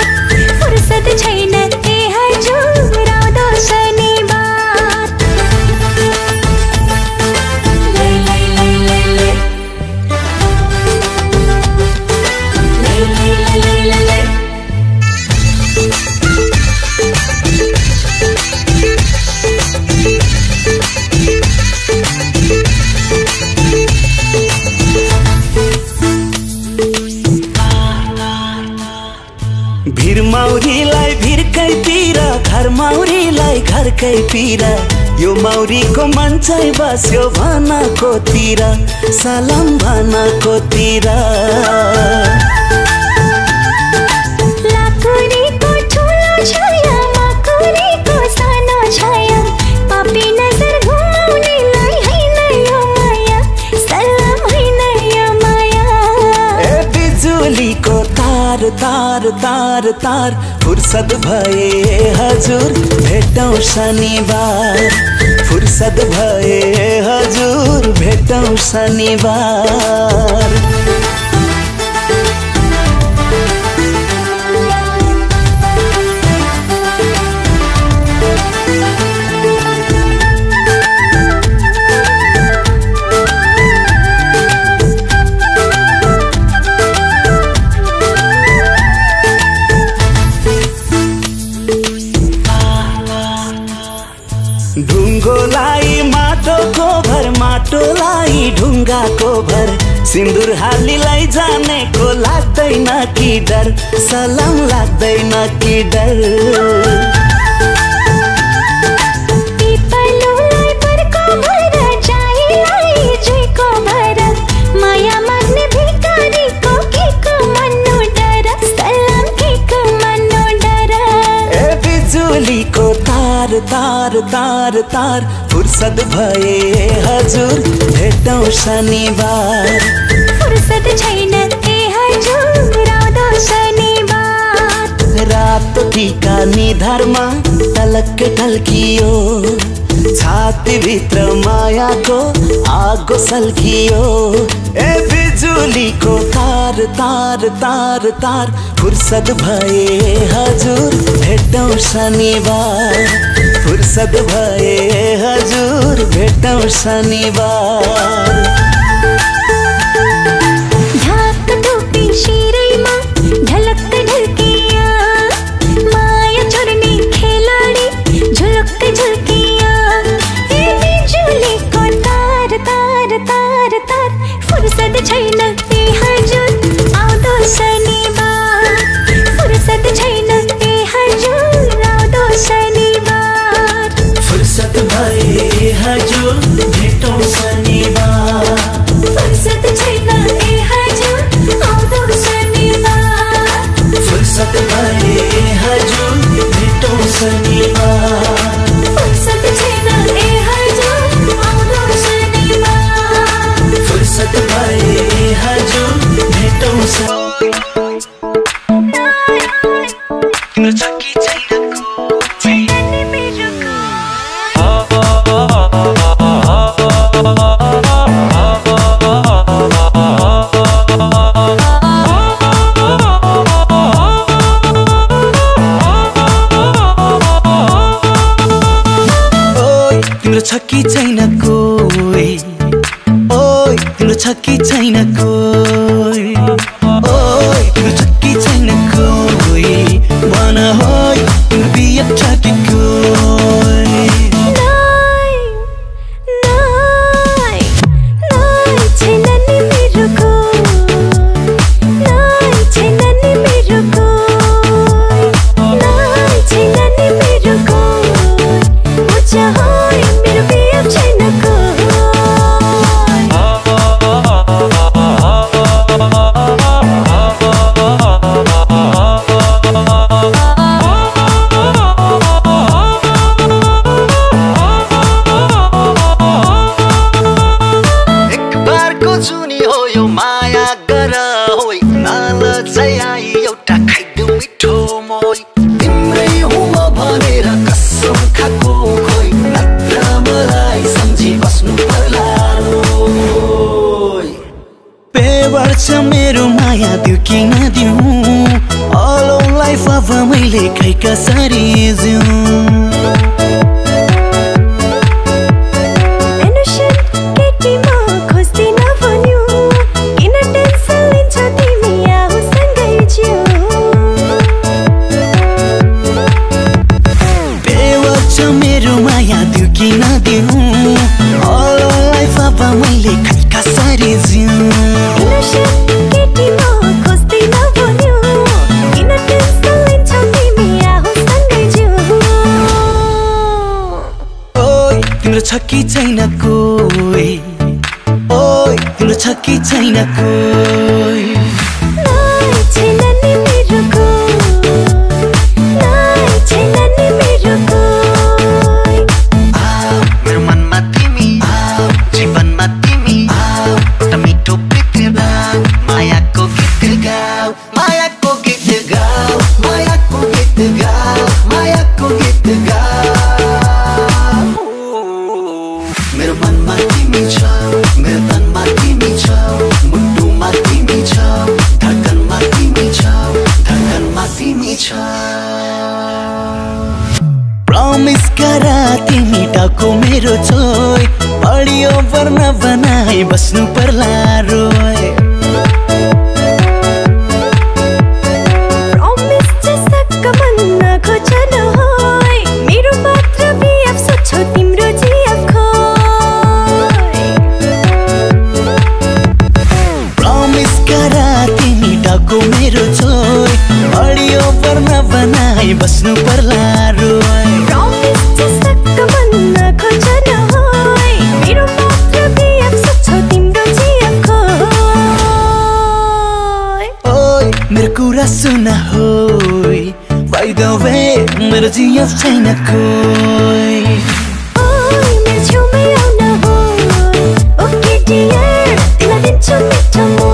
फुर्सद छैन ए हजुर आउँदो शनिबार लै लै लै लै लै लै लै लै लै भिरमौरीलाई भिरकैतिर घर मौरीलाई घरकै पिर यो मौरीको मन चाहिँ बस्यो भनकोतिर सलाम भनकोतिर लाकुरीको ठुलो छाया माकुरीको सानो छाया पापी नजर घुमाउनेलाई हैन यो माया सलाम हैन यो माया ए बिजुलीको तार तार तार तार फुर्सद भए हजुर भेटौँ शनिबार फुर्सद भए हजुर भेटौँ शनिबार ढुङ्गाको भर सिन्दुर हालीलाई जानेको लाग्दैन कि डर सलाम लाग्दैन कि डर पिपलुलाई परको भर चाहिलाई जुइको भर माया माग्ने भिखारीको केको मन्नु डर सलाम केको मन्नु डर ए बिजुलीको तार तार तार तार फुर्सद भए हजुर भेटौँ शनिबार फुर्सद छैन ए हजुर आउँदो शनिबार रातो टीका निधारमा तलक्क टल्कियो छातीभित्र मायाको आगो सल्कियो ए बिजुलीको तार तार तार तार फुर्सद भए हजुर भेटौँ शनिबार फुर्सद भए हजुर भेटौँ शनिबार ढाक टोपी शिरैमा ढलक्क ढल्किया माया चोर्ने खेलाडी झुलुक्क झुल्किया ए बिजुलीको तार तार तार तार फुर्सद छैन ए हजुर आउँदो शनिबार फुर्सद छैन ए हजुर आउँदो शनिबार फुर्सद भए हजुर भेटौँ शनिबार फुर्सद छैन ए हजुर आउँदो शनिबार फुर्सद भए हजुर भेटौँ शनिबार फुर्सद छैन ए हजुर आउँदो शनिबार फुर्सद भए हजुर भेटौँ तिम्रो छक्की छैन कोही ओइ तिम्रो छक्की छैन कोही ओइ तिम्रो छक्की छैन कोही भन होइ तिम्रो बिया छक्की कोही नाइ नाइ नाइ छैन नि मेरो कोही नाइ छैन नि मेरो कोही नाइ छैन नि मेरो कोही मुझे होइ मेरो बिया छैन कोही मेरो माया दिउ कि नदिउ all life अब मैले खै कसरी जिउ मेरो माया दिउ कि नदिउ all life अब मैले खै कसरी जिउ तिम्रो छक्की छैन कोही ओइ तिम्रो छक्की छैन कोही नाइ छैन नि मेरो कोही नाइ छैन नि मेरो कोही मेरो मनमा तिमी जीवनमा तिमी एउटा मिठो गीत गाऊ मायाको गीत गाऊ मायाको गीत गाऊ मायाको गीत गाऊ मायाको गीत गाऊ मेरो मनमा तिमी छौ मेरो तनमा तिमी छौ मुटुमा तिमी छौ धडकनमा तिमी छौ धडकनमा तिमी छौ प्रमिस गरा तिमी टाको मेरो छोइ पढियो वर्ण बनाई बस्नु पर्ला रोइ प्रमिस जसका भन्न खोजन होइ मेरो मात्र बिआफ सोच्छौ तिम्रो जिआफ खोइ तिम्रो छोइ अडियो पर्न बनाई बस्नु पर्ला रोइ Promise जसक भन्न खोज नहोइ मेरो मात्र बिएफ छ तिम्रो जिएफ खोइ ओइ मेरो कुरा सुन होइ By the way मेरो जिएफ छैन कोइ ओइ मेरो छेउमै आउन होइ ओके डियर तिमीलाई दिन्छु मिठो मोइ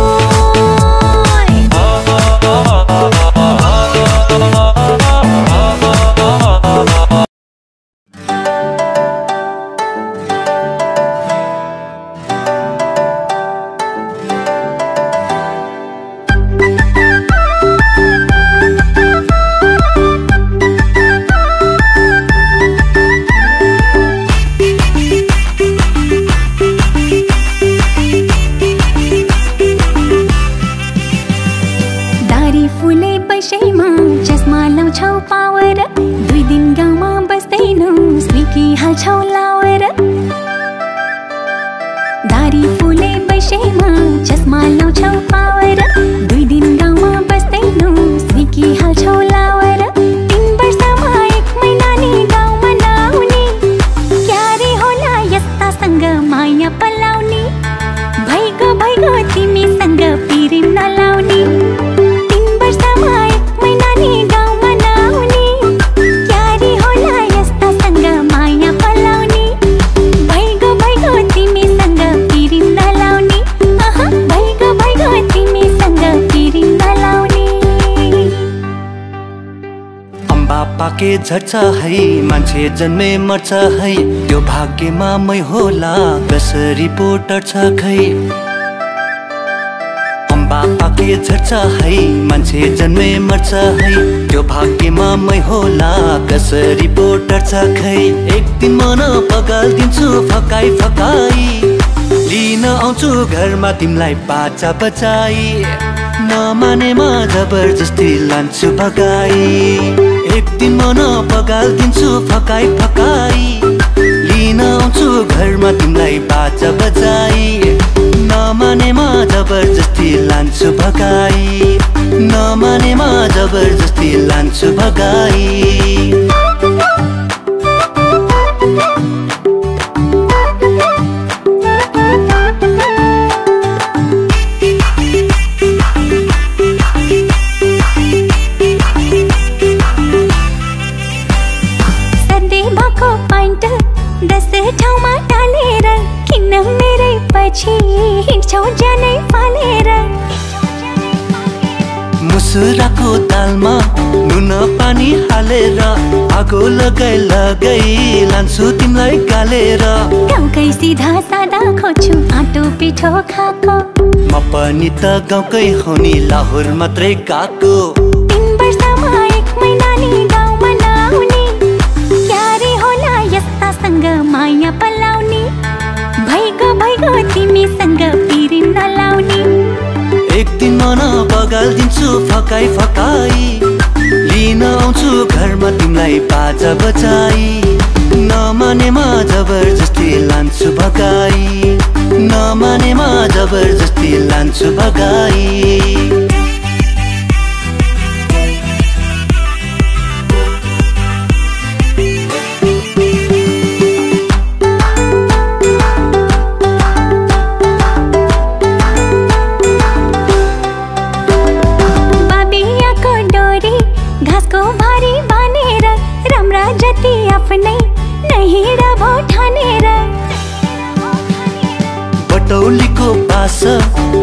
दारी फुले बैसेमा चस्मा लाउँछौ पावर 2 दिन गाउँमा बस्दैनौ सिकी हाल्छौ लावर 3 वर्षमा 1 महिना नि गाउँमा नआउने क्यारे होला यस्तासँग माया पलाउने भइगो तिमीसँग पिरिम नलाउने 3 वर्षमा 1 महिना नि गाउँमा नआउने क्यारे होला यस्तासँग माया पलाउने भइगो तिमीसँग पिरिम नलाउने भइगो तिमीसँग पिरिम नलाउने अम्बा पाके झर्छ है मान्छे जन्मे मर्छ है त्यो भाग्यमा मै होला कसरी पो टर्छ खै अम्बा पाके झर्छ है मान्छे जन्मे मर्छ है त्यो भाग्यमा मै होला कसरी पो टर्छ खै एक दिन मन पगाल्दिन्छु फकाई फकाई लिन आउँछु घरमा तिमीलाई बाचा बचाई नमानेमा जबरजस्ती लान्छु भगाई एक दिन मन पगाल्दिन्छु फकाई फकाई लिन आउँछु घरमा तिमीलाई बाचा बचाई नमानेमा जबरजस्ती लान्छु भगाई नमानेमा जबरजस्ती लान्छु भगाई ठाउँमा टालेर किन मेरै पछि हिँड्छौ जानै फालेर मुसुराको दालमा नुन पानी हालेर आगो लगाई लगाई लान्छु तिमीलाई गालेर गाउँकै सिधा सादा खोज्छु आटो पिठो खाको म पनि त गाउँकै हो नि लाहोर मात्रै गएको 3 वर्षमा 1 महिना नि गाउँमा नआउने क्यारे होला यस्तासँग माया पलाउने भइगो तिमीसँग पिरिम नलाउने एक दिन मन बगाल्दिन्छु फकाई फकाई लिन आउँछु घरमा तिमीलाई बाजा बचाई नमानेमा जबरजस्ती लान्छु भगाई नमानेमा जबरजस्ती लान्छु भगाई बटौलीको पास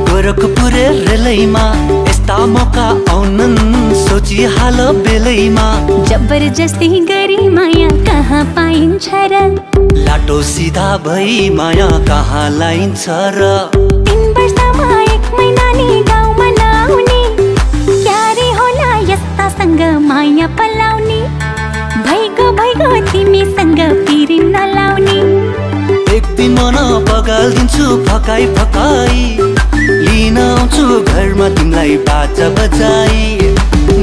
गोरखपुर रेलैमा यस्ता मौका आउनन् सोचिहाल बेलैमा जबरजस्ती गरी माया कहाँ पाइन्छ र लाटो सिधा भई माया कहाँ लाइन्छ र 3 वर्षमा 1 महिना नि गाउँमा नआउने क्यारे होला यस्तासँग माया पलाउने भइगो तिमीसँग पिरिम नलाउने एक दिन मन पगाल्दिन्छु फकाई फकाई लिन आउँछु घरमा तिमीलाई बाचा बचाई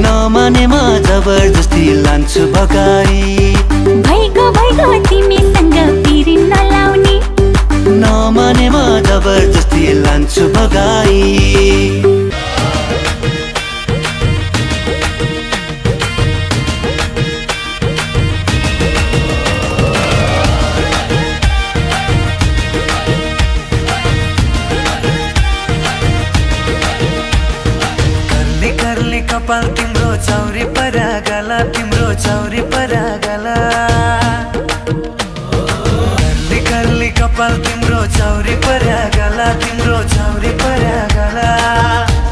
नमानेमा जबरजस्ती लान्छु भगाई भइगो तिमीसँग पिरिम नलाउने नमानेमा जबरजस्ती लान्छु भगाई कपाल तिम्रो चौरी परागला तिम्रो चौरी परागला कर्ली कर्ली कपाल तिम्रो चौरी परागला तिम्रो चौरी परागला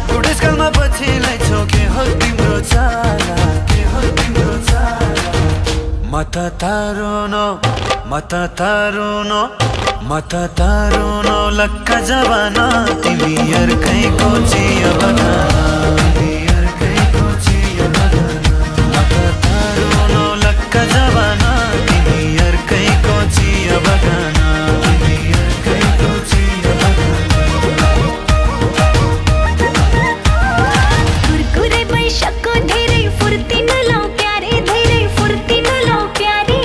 बुढेसकालमा पछिलाई छोके हो तिम्रो चाला के हो तिम्रो चाला मत तारुनो लक्का जवाना तिमी अर्कैको चिया बगाना तिमी अर्कैको चिया बगाना मत तारुनो लक्का जवाना तिमी अर्कैको चिया बगाना तिमी अर्कैको चिया बगाना कुरकुरे बैशाको धेरै फुर्ती नलाउ प्यारे धेरै फुर्ती नलाउ प्यारे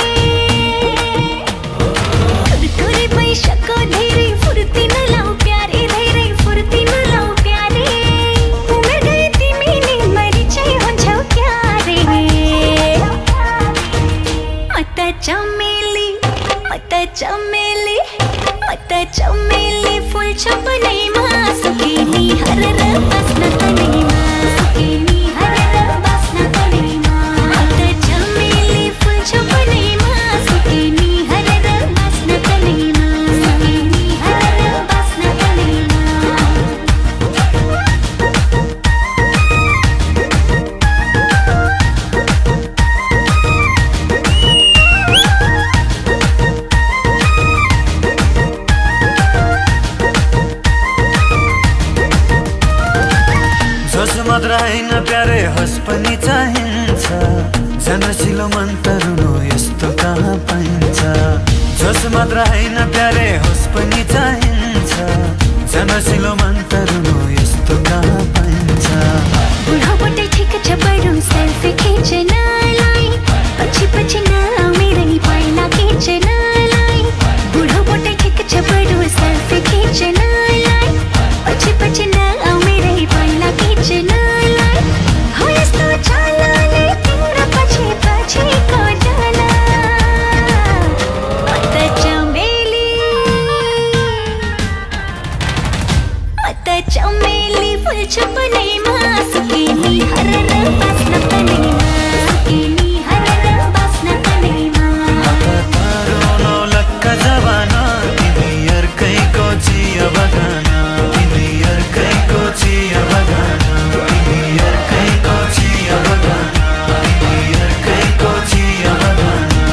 कुरकुरे बैशाको धेरै फुर्ती नलाउ प्यारे धेरै फुर्ती नलाउ प्यारे उमेर गए तिमी नि मरि चाहिँ हुन्छौ क्यारे मत चमेली फुल्छ बनैमा सुकेनी हरर बस्न तनैमा सुकेनी हरर बस्न तनैमा मत चमेली फुल्छ बनैमा सुकेनी हरर बस्न तनैमा सुकेनी हरर बस्न तनैमा जोस मात्र हैन प्यारे होस पनि चाहिन्छ जनसिलो मन तरुनो यस्तो कहाँ पाइन्छ जोस मात्र हैन प्यारे होस पनि चाहिन्छ जनसिलो मन तरुनो यस्तो कहाँ पाइन्छ बुढाबोटे ठिक छ बरु सेल्फी खिच्नलाई पछि पछि नआउ मेरै पाइला खिच्नलाई बुढाबोटे ठिक छ बरु सेल्फी खिच्नलाई पछि पछि नआउ मेरै पाइला खिच्नलाई हो यस्तो चालले तिम्रो पछि पछिको डाला मत चमेली फुल्छ बनैमा सुकेनी हरर बस्न तनैमा सुकेनी हरर बस्न तनैमा मत तारुनो लक्का जवाना तिमी अर्कैको चिया बगाना तिमी अर्कैको चिया बगाना तिमी अर्कैको चिया बगाना तिमी अर्कैको चिया बगाना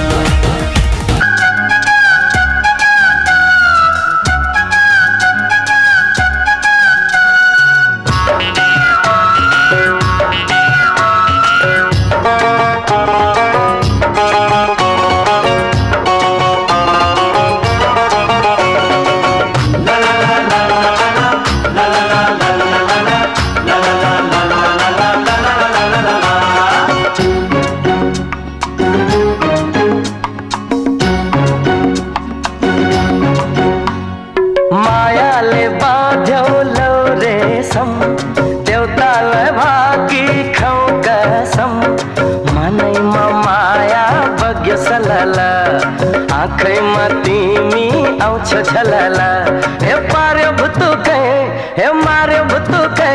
मायाले बाँध्यो लौ रेशम देउतालाई भागी खाउ कसम मनैमा माया बग्यो सलला आँखैमा तिमी आउँछ झलला हे पार्यो भुतुकै हे मार्यो भुतुकै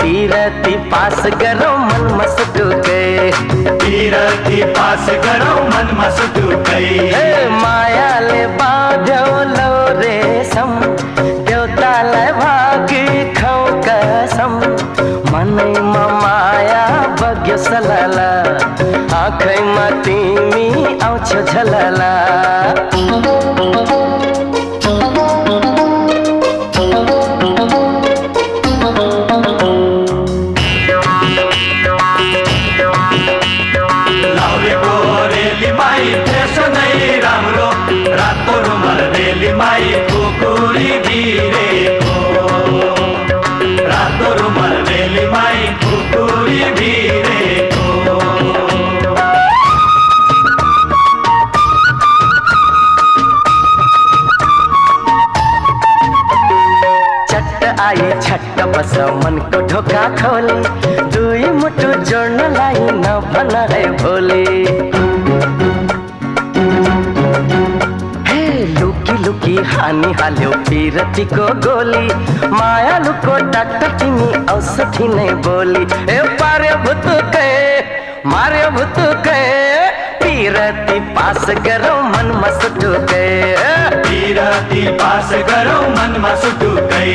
पिरती पास गरौ मनमा सुटुकै पिरती पास गरौ मनमा सुटुकै हे मायाले बाँध्यो लौ रेशम देउतालाई भागी खाउ कसम मनैमा माया बग्यो सलला आँखैमा तिमी आउँछ झलला रातो रुमाल रेली माई खुकुरी भिरेको रातो रुमाल रेली माई खुकुरी भिरेको चट्ट आई छट्ट बस मनको ढोका खोले दुई मुटु जोड्नलाई नभन है भोले हानी हाल्यो पिरतीको गोली मायालुको डाक्टर तिमी औषधि नै बोली ए पार्यो भुतुकै मार्यो भुतुकै पिरती पास गरौ मनमा सुटुकै पिरती पास गरौ मनमा सुटुकै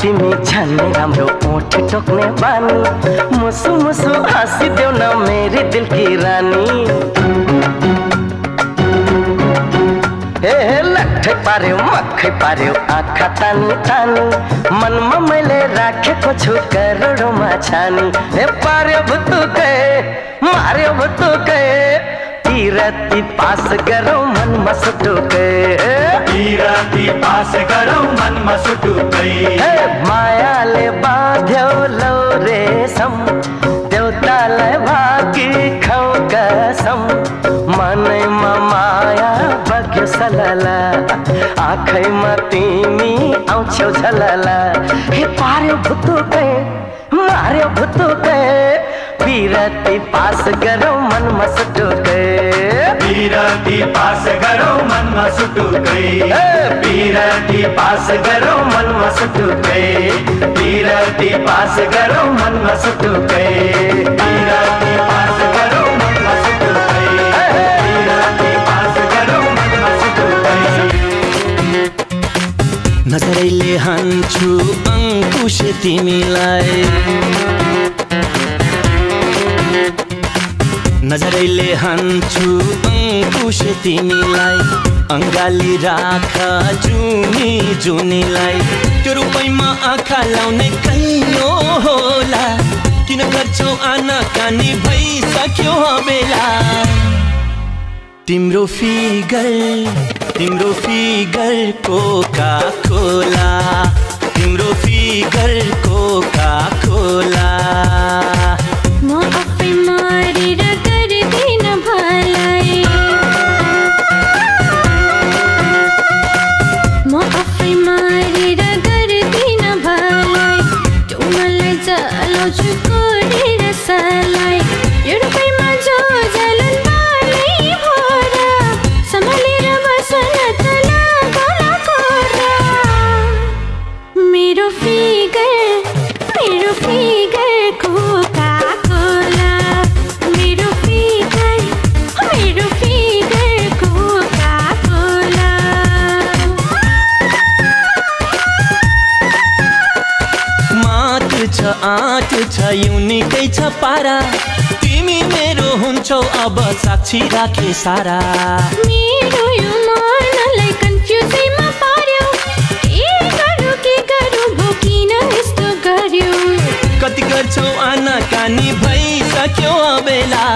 तिमी झन्नै राम्रो ओठ टोक्ने बानी मुसु मुसु हाँसिदेऊ न मेरी दिल की रानी हे लट्ठै पार्यो मक्खै पार्यो आँखा तानी तानी मनमा मैले राखेको छु करोडौँमा छानी हे पार्यो भुतुकै मार्यो भुतुकै पिरती पास गरौ मनमा सुटुकै पिरती पास गरौ मनमा सुटुकै मायाले बाँध्यो लौ रेशम देउतालाई भाकी खाऊ कसम मनैमा माया बग्यो सलला आँखैमा तिमी आउँछौ झलला हे पार्यो भुतुकै मार्यो भुतुकै पिरती पास गरौ मनमा सुटुकै पिरती पास गरौ मनमा सुटुकै पिरती पास गरौ मनमा सुटुकै पिरती पास गरौ मनमा सुटुकै पिरती पास गरौ मनमा सुटुकै पिरती पास गरौ मनमा सुटुकै नजरैले हान्छु अंकुश तिमीलाई नजरैले हान्छु अंकुश तिमीलाई अंगाली राख जुनी जुनीलाई त्यो रूपैमा आँखा लाउने कैयो होला किन गर्छौ आना कानी भइसक्यो बेला तिम्रो फिगर कोका कोला तिम्रो फिगर कोका कोला म आफै मारेर गर्दिन भलाई म आफै मारेर गर्दिन भलाई त्यो मलाई जलाउँछु कोरेर सलाई यो रूपैमा जो जलन पार्नै भोरा सम्हालेर बसन तला गला कोरा मेरो फिगर कोका कोला मेरो फिगर कोका कोला मात छ आँट छ युनिकै छ पारा तिमी मेरो हुन्छौ अब साक्षी राखे सारा मेरो यो मनलाई कन्फ्युजैमा पार्यो के गरौँ भो किन यस्तो गर्यो कति गर्छौ आना कानी भइसक्यो बेला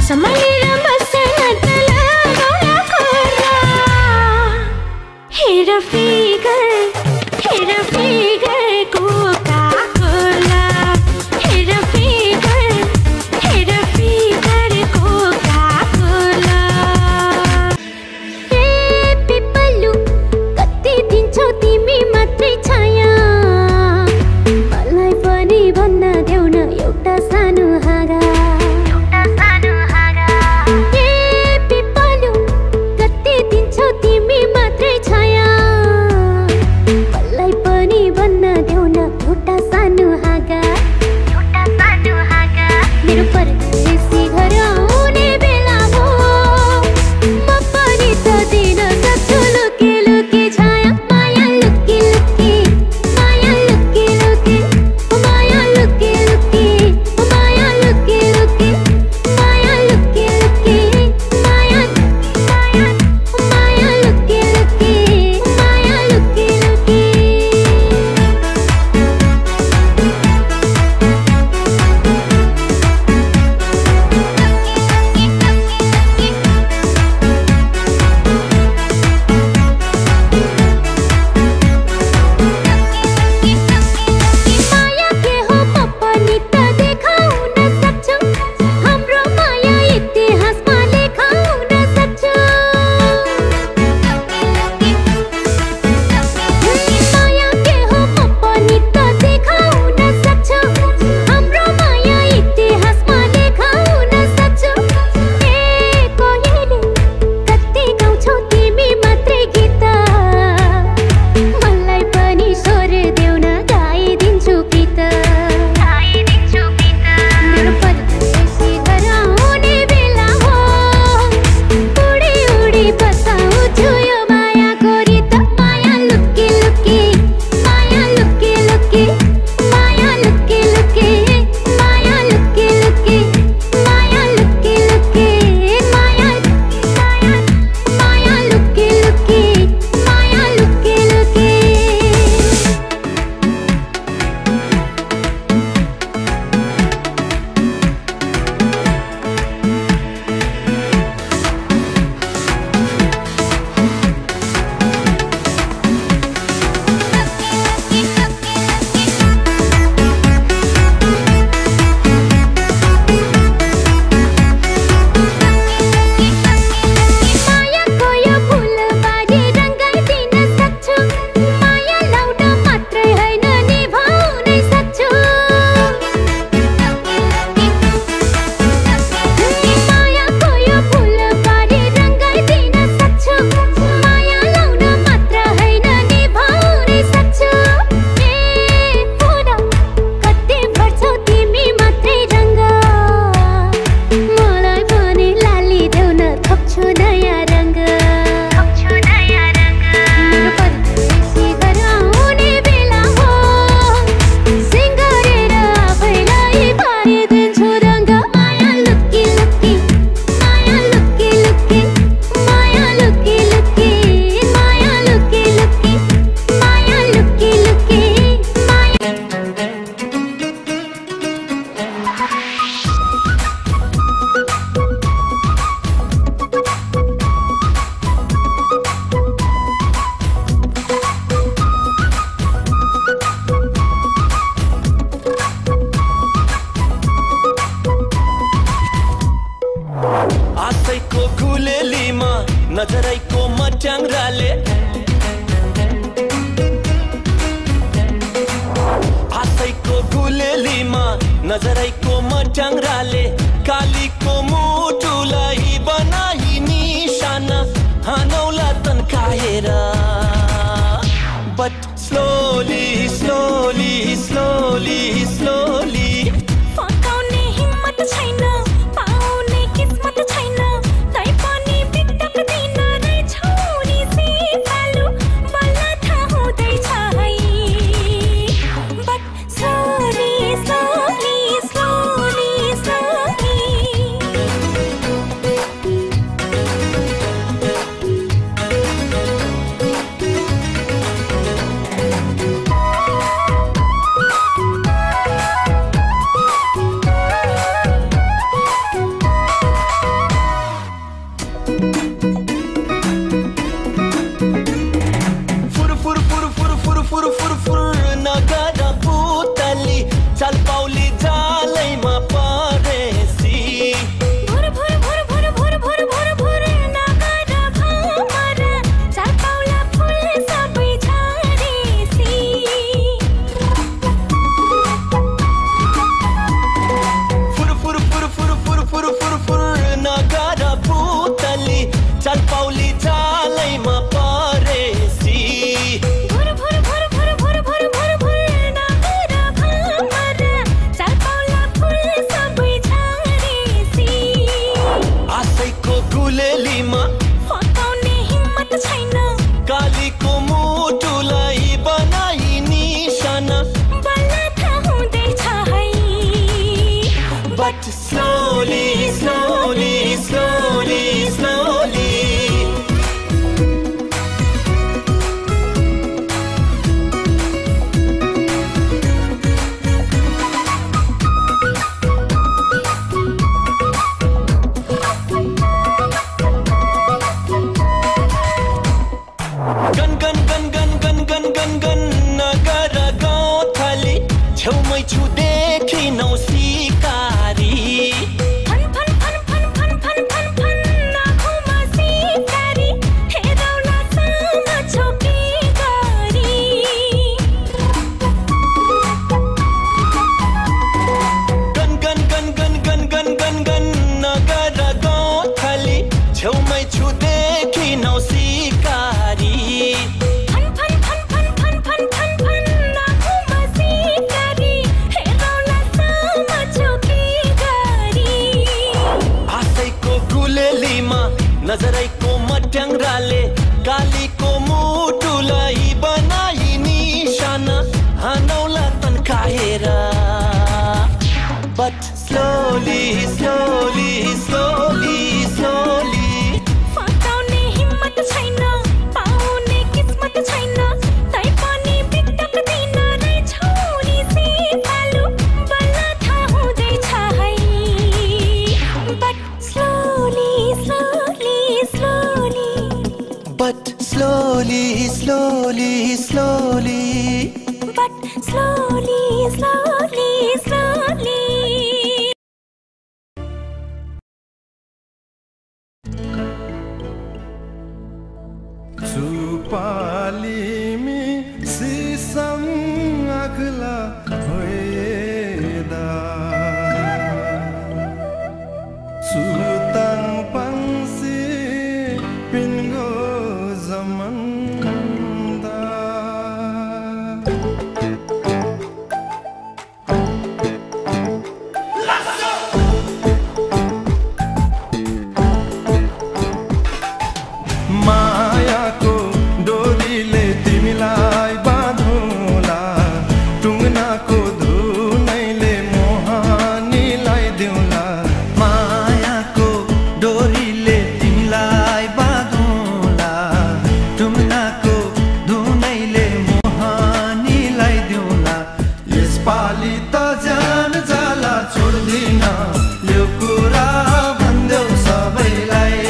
सम्हालेर बसन तला गला कोरा हेर फिगर कोका कोला हेर फिगर कोका कोला हे पिपलु कति दिन्छौ तिमी मात्रै छाया मलाई पनि भन्न देऊ न एउटा सानो हाँगा हे पिपलु कति दिन्छौ तिमी मात्रै छाया मलाई पनि भन्न देऊ न एउटा सानो हाँगा मेरो परदेशी घर आउने बेला हो म पनि त दिन सक्छु लुके लुके छाया माया लुके लुके माया लुके लुके माया लुके लुके माया लुके लुके माया लुके लुके माया लुके लुके माया लुके लुके आशैको गुलेलीमा नजरैको मट्याङ्ग्राले आशैको गुलेलीमा नजरैको मट्याङ्ग्राले कालीको मुटुलाई बनाई निशाना हानौला तन्काएर But slowly, slowly, slowly, slowly फकाउने हिम्मत छैन पाउने किस्मत छैन तै पनि बिटक दिन रे छोरी सिपालु बल्ल थाहा हुँदैछ है But slowly, slowly, slowly, slowly नजरैको मट्याङ्ग्राले कालीको मुटुलाई बनाई निशाना हानौला तन्काएर But slowly, slowly, slowly, slowly फकाउने हिम्मत छैन पाउने किस्मत छैन तै पनि बिटक दिन रे छोरी सिपालु बल्ल थाहा हुँदैछ है But slowly, slowly, slowly But slowly, slowly, slowly But slowly, slowly, slowly Chupalimi sisam akhla hoeda Sutang pangsi pingo zamanda मायाको डोरीले तिमीलाई बाँधौला टुङ्नाको धुनैले मोहानीलाई दिउँला मायाको डोरीले तिमीलाई बाँधौला टुङ्नाको धुनैले मोहानीलाई दिउँला यसपालि त जान जाला छोड्दिन यो कुरा भन्देऊ सबैलाई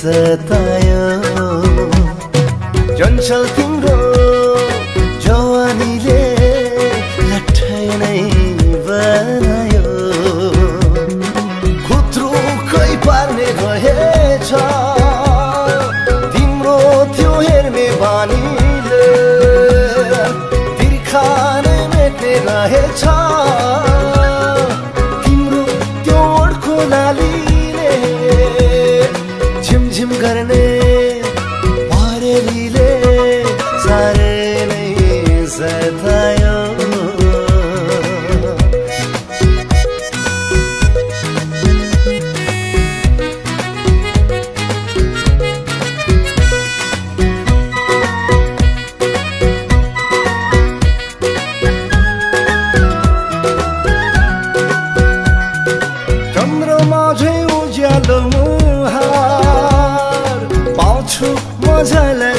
सतायो चञ्चल तिम्रो जवानीले लट्ठै नै बनायो खुत्रुकै पार्ने रहेछ तिम्रो त्यो हेर्ने बानीले तिर्खा नै मेट्ने रहेछ तिम्रो त्यो ओठको नालीले झिमझिम गर्ने परेलीले साह्रै नै सतायो चन्द्रमा झै उज्यालो मुहार पाउँछु मजाले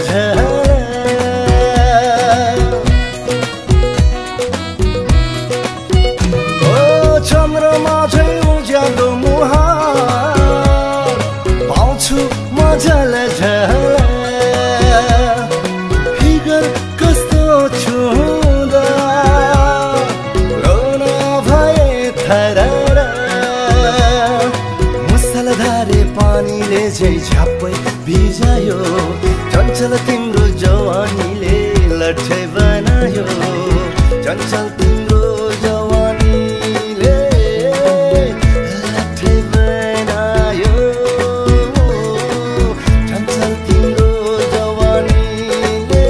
चन्द्रमा झै उज्यालो मुहार पाउँछु मजाले फिगर कस्तो छुँदा रोन भए थरर मुसलधारे पानीले झै झ्याप्पै भिजायो चञ्चल तिम्रो जवानीले लट्ठै बनायो चञ्चल तिम्रो जवानीले लट्ठै बनायो चञ्चल तिम्रो जवानीले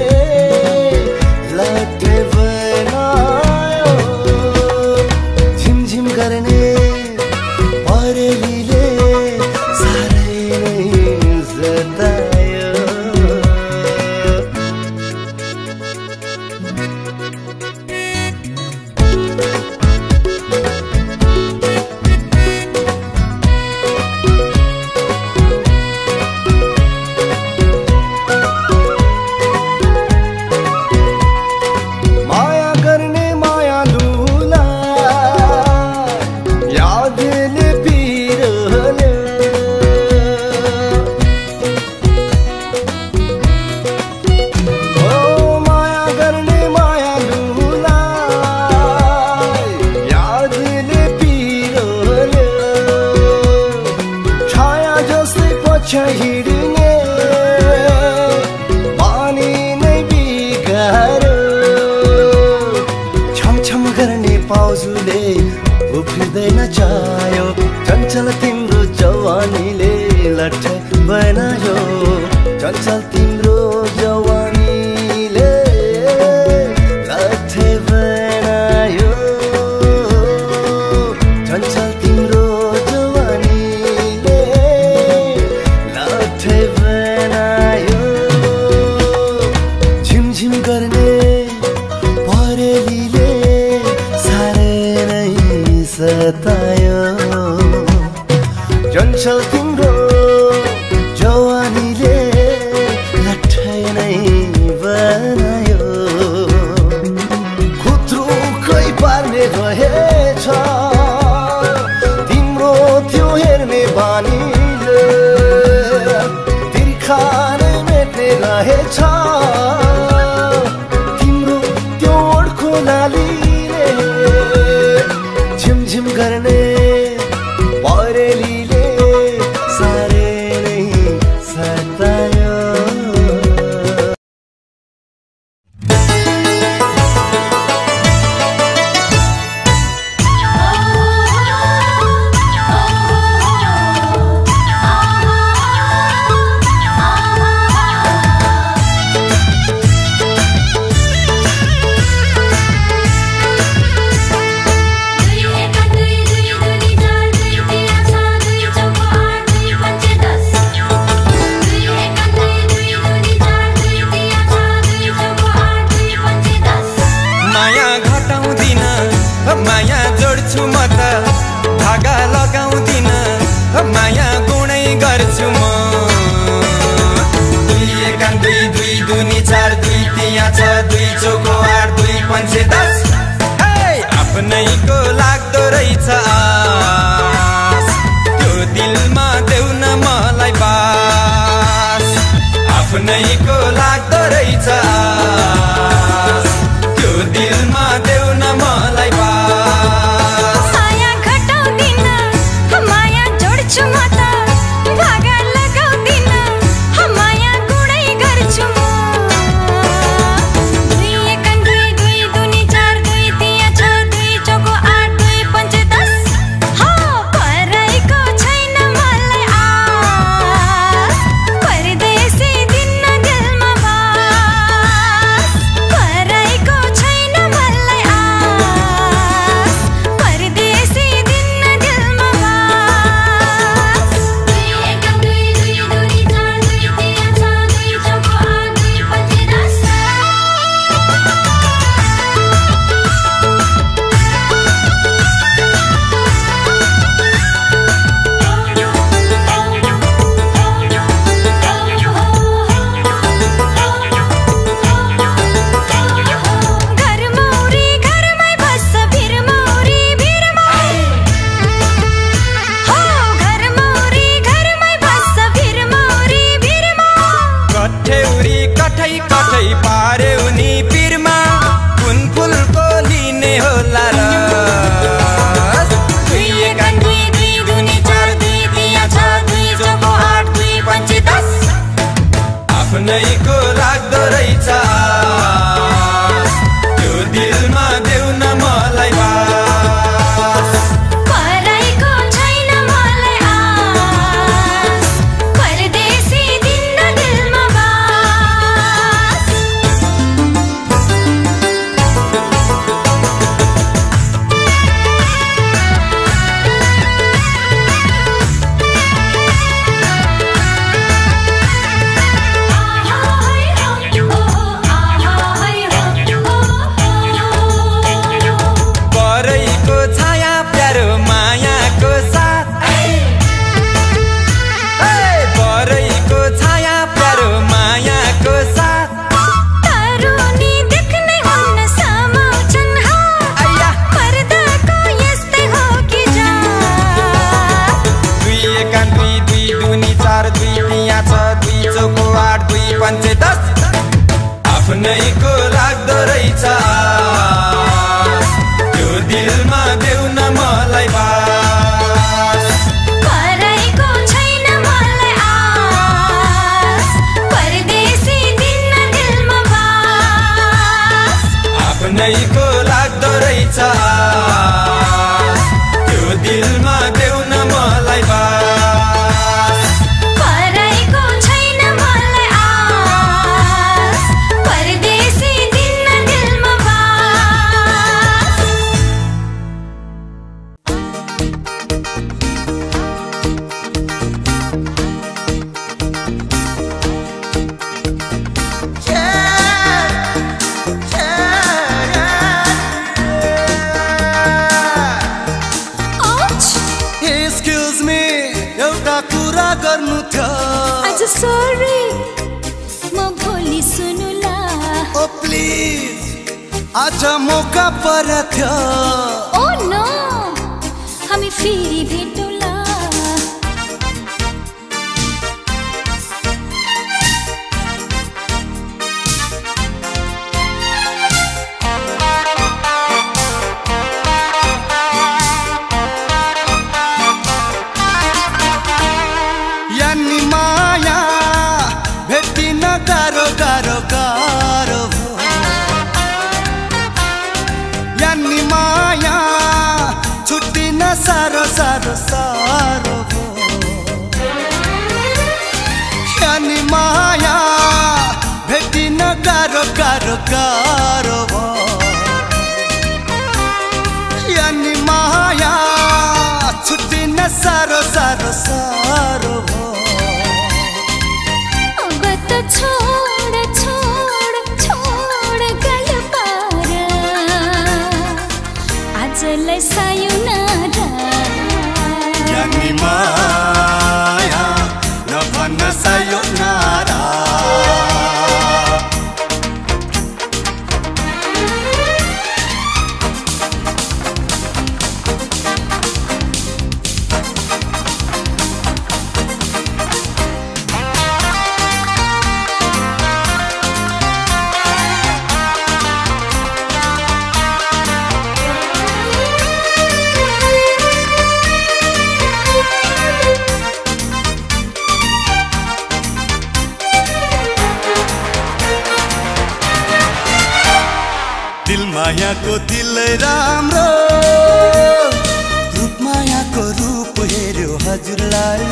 लट्ठै बनायो झिमझिम गर्ने परेलीले साह्रै नै सतायो माया गर्ने मायालुलाई यादले पिरोल्यो माया गर्ने मायालुलाई यादले पिरोल्यो छाया जस्तै पछि हिँड्ने पानी नै बिगार्यो छमछम गर्ने पाउजुले उफ्रिँदैन चायो चञ्चल तिम्रो जवानीले लट्ठै बनायो चञ्चल तिम्रो जवानीले लट्ठै बनायो चञ्चल तिम्रो जवानीले लट्ठै बनायो झिमझिम गर्ने परेलीले साह्रै नै सतायो चञ्चल तिम्रो जवानीले लट्ठै नै बनायो खुत्रुकै पार्ने रहेछ तिम्रो त्यो हेर्ने बानीले तिर्खा नै मेट्ने रहेछ तिम्रो त्यो ओठको नालीले झिमझिम गर्ने परेलीले साह्रै नै सतायो आ आफ्नैको लाग्दो रहेछ त्यो दिलमा देऊ न मलाई बास माया घटाउँदिन माया जोड्छु म त भागा लगाउँदिन माया गुणै गर्छु म दुई एक दुई दुई दुनी चार दुई तिया छ दुई चौको आठ दुई पन्चे 10 हो पराइको छैन मलाई आस परदेशी दिन्न दिलमा बास पराइको छैन मलाई आस परदेशी दिन्न दिलमा बास दुई एक दुई दुई दुनी चार दुई तिया छ दुई चौको आठ दुई पन्चे 10 घर मौरी घरमै बस्छ भिर मौरी भिरमा हो घर मौरी घरमै बस्छ भिर मौरी भिरमा कठ्यौरी कठै कठै पारे उनी पिरमा कुन फुलको लिने होला रस दुई एक दुई दुई दुनी चार दुई तिया छ दुई चौको आठ दुई पन्चे 10 आफ्नैको लाग्दो रहेछ त्यो दिलमा देऊ न मलाई बास पराइको छैन मलाई आस परदेशी दिन्न दिलमा बास परैको छाया प्यारो मायाको साथ परैको छाया प्यारो मायाको साथ तरुनी देख्ने हुन्न समाउँछन् हात पर्दाको यस्तै हो कि जात दुई एक दुई दुई दुनी चार दुई तिया छ दुई चौको आठ दुई पन्चे 10 आफ्नैको लाग्दो रहेछ त्यो दिलमा देऊ न मलाई बास पराइको छैन मलाई आस परदेशी दिन्न दिलमा बास आफ्नैको लाग्दो रहेछ त्यो दिलमा देऊ न मलाई बास पराइको छैन मलाई आस परदेशी दिन्न दिलमा बास Excuse me, एउटा कुरा गर्नु थियो आज सरी म भोलि सुनुला ओ प्लिज आज मौका पर्थ्यो ओ नो हामी फेरि भेटौँला यानी माया भेटिन गाह्रो गाह्रो गाह्रो हो यानी माया छुट्टिन साह्रो साह्रो साह्रो हो यानी माया भेटिन गाह्रो गाह्रो गाह्रो हो यानी माया छुट्टिन साह्रो साह्रो साह्रो हो अब त छोड छोड छोड गल पार आजलाई सायोनारा यानी माया नभन्न सायोनारा दिलमायाको दिल राम्रो रूपमायाको रूप हेर्यो हजुरलाई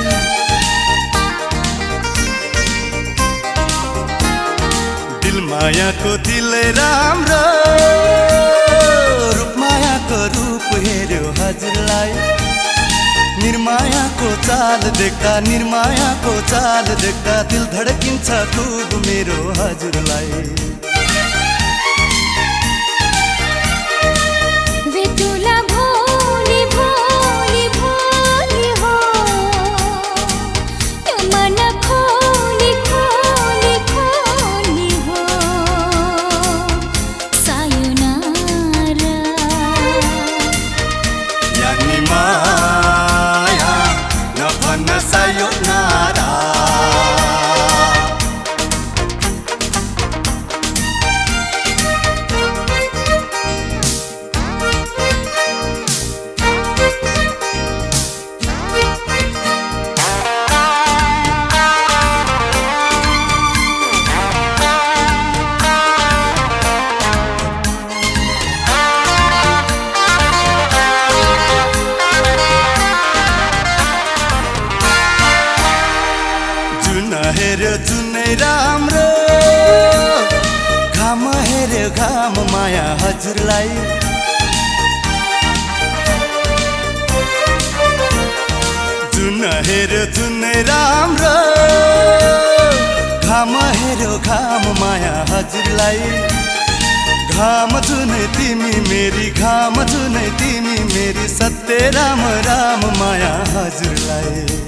दिलमायाको दिल राम्रो रूपमायाको रूप हेर्यो हजुरलाई निर्मायाको चाल देख्दा दिल धड्किन्छ खुब मेरो हजुरलाई बेतुला भोली भोली भोली हो यो मन खोली खोली खोली हो सायोनारा यानी माया नभन्न सायोनारा जुनै राम्रो घाम हेर्यो घाम माया हजुरलाई जुन हेर्यो जुनै राम्रो घाम हेर्यो घाम माया हजुरलाई घाम जुनै तिमी मेरी सत्य राम राम माया हजुरलाई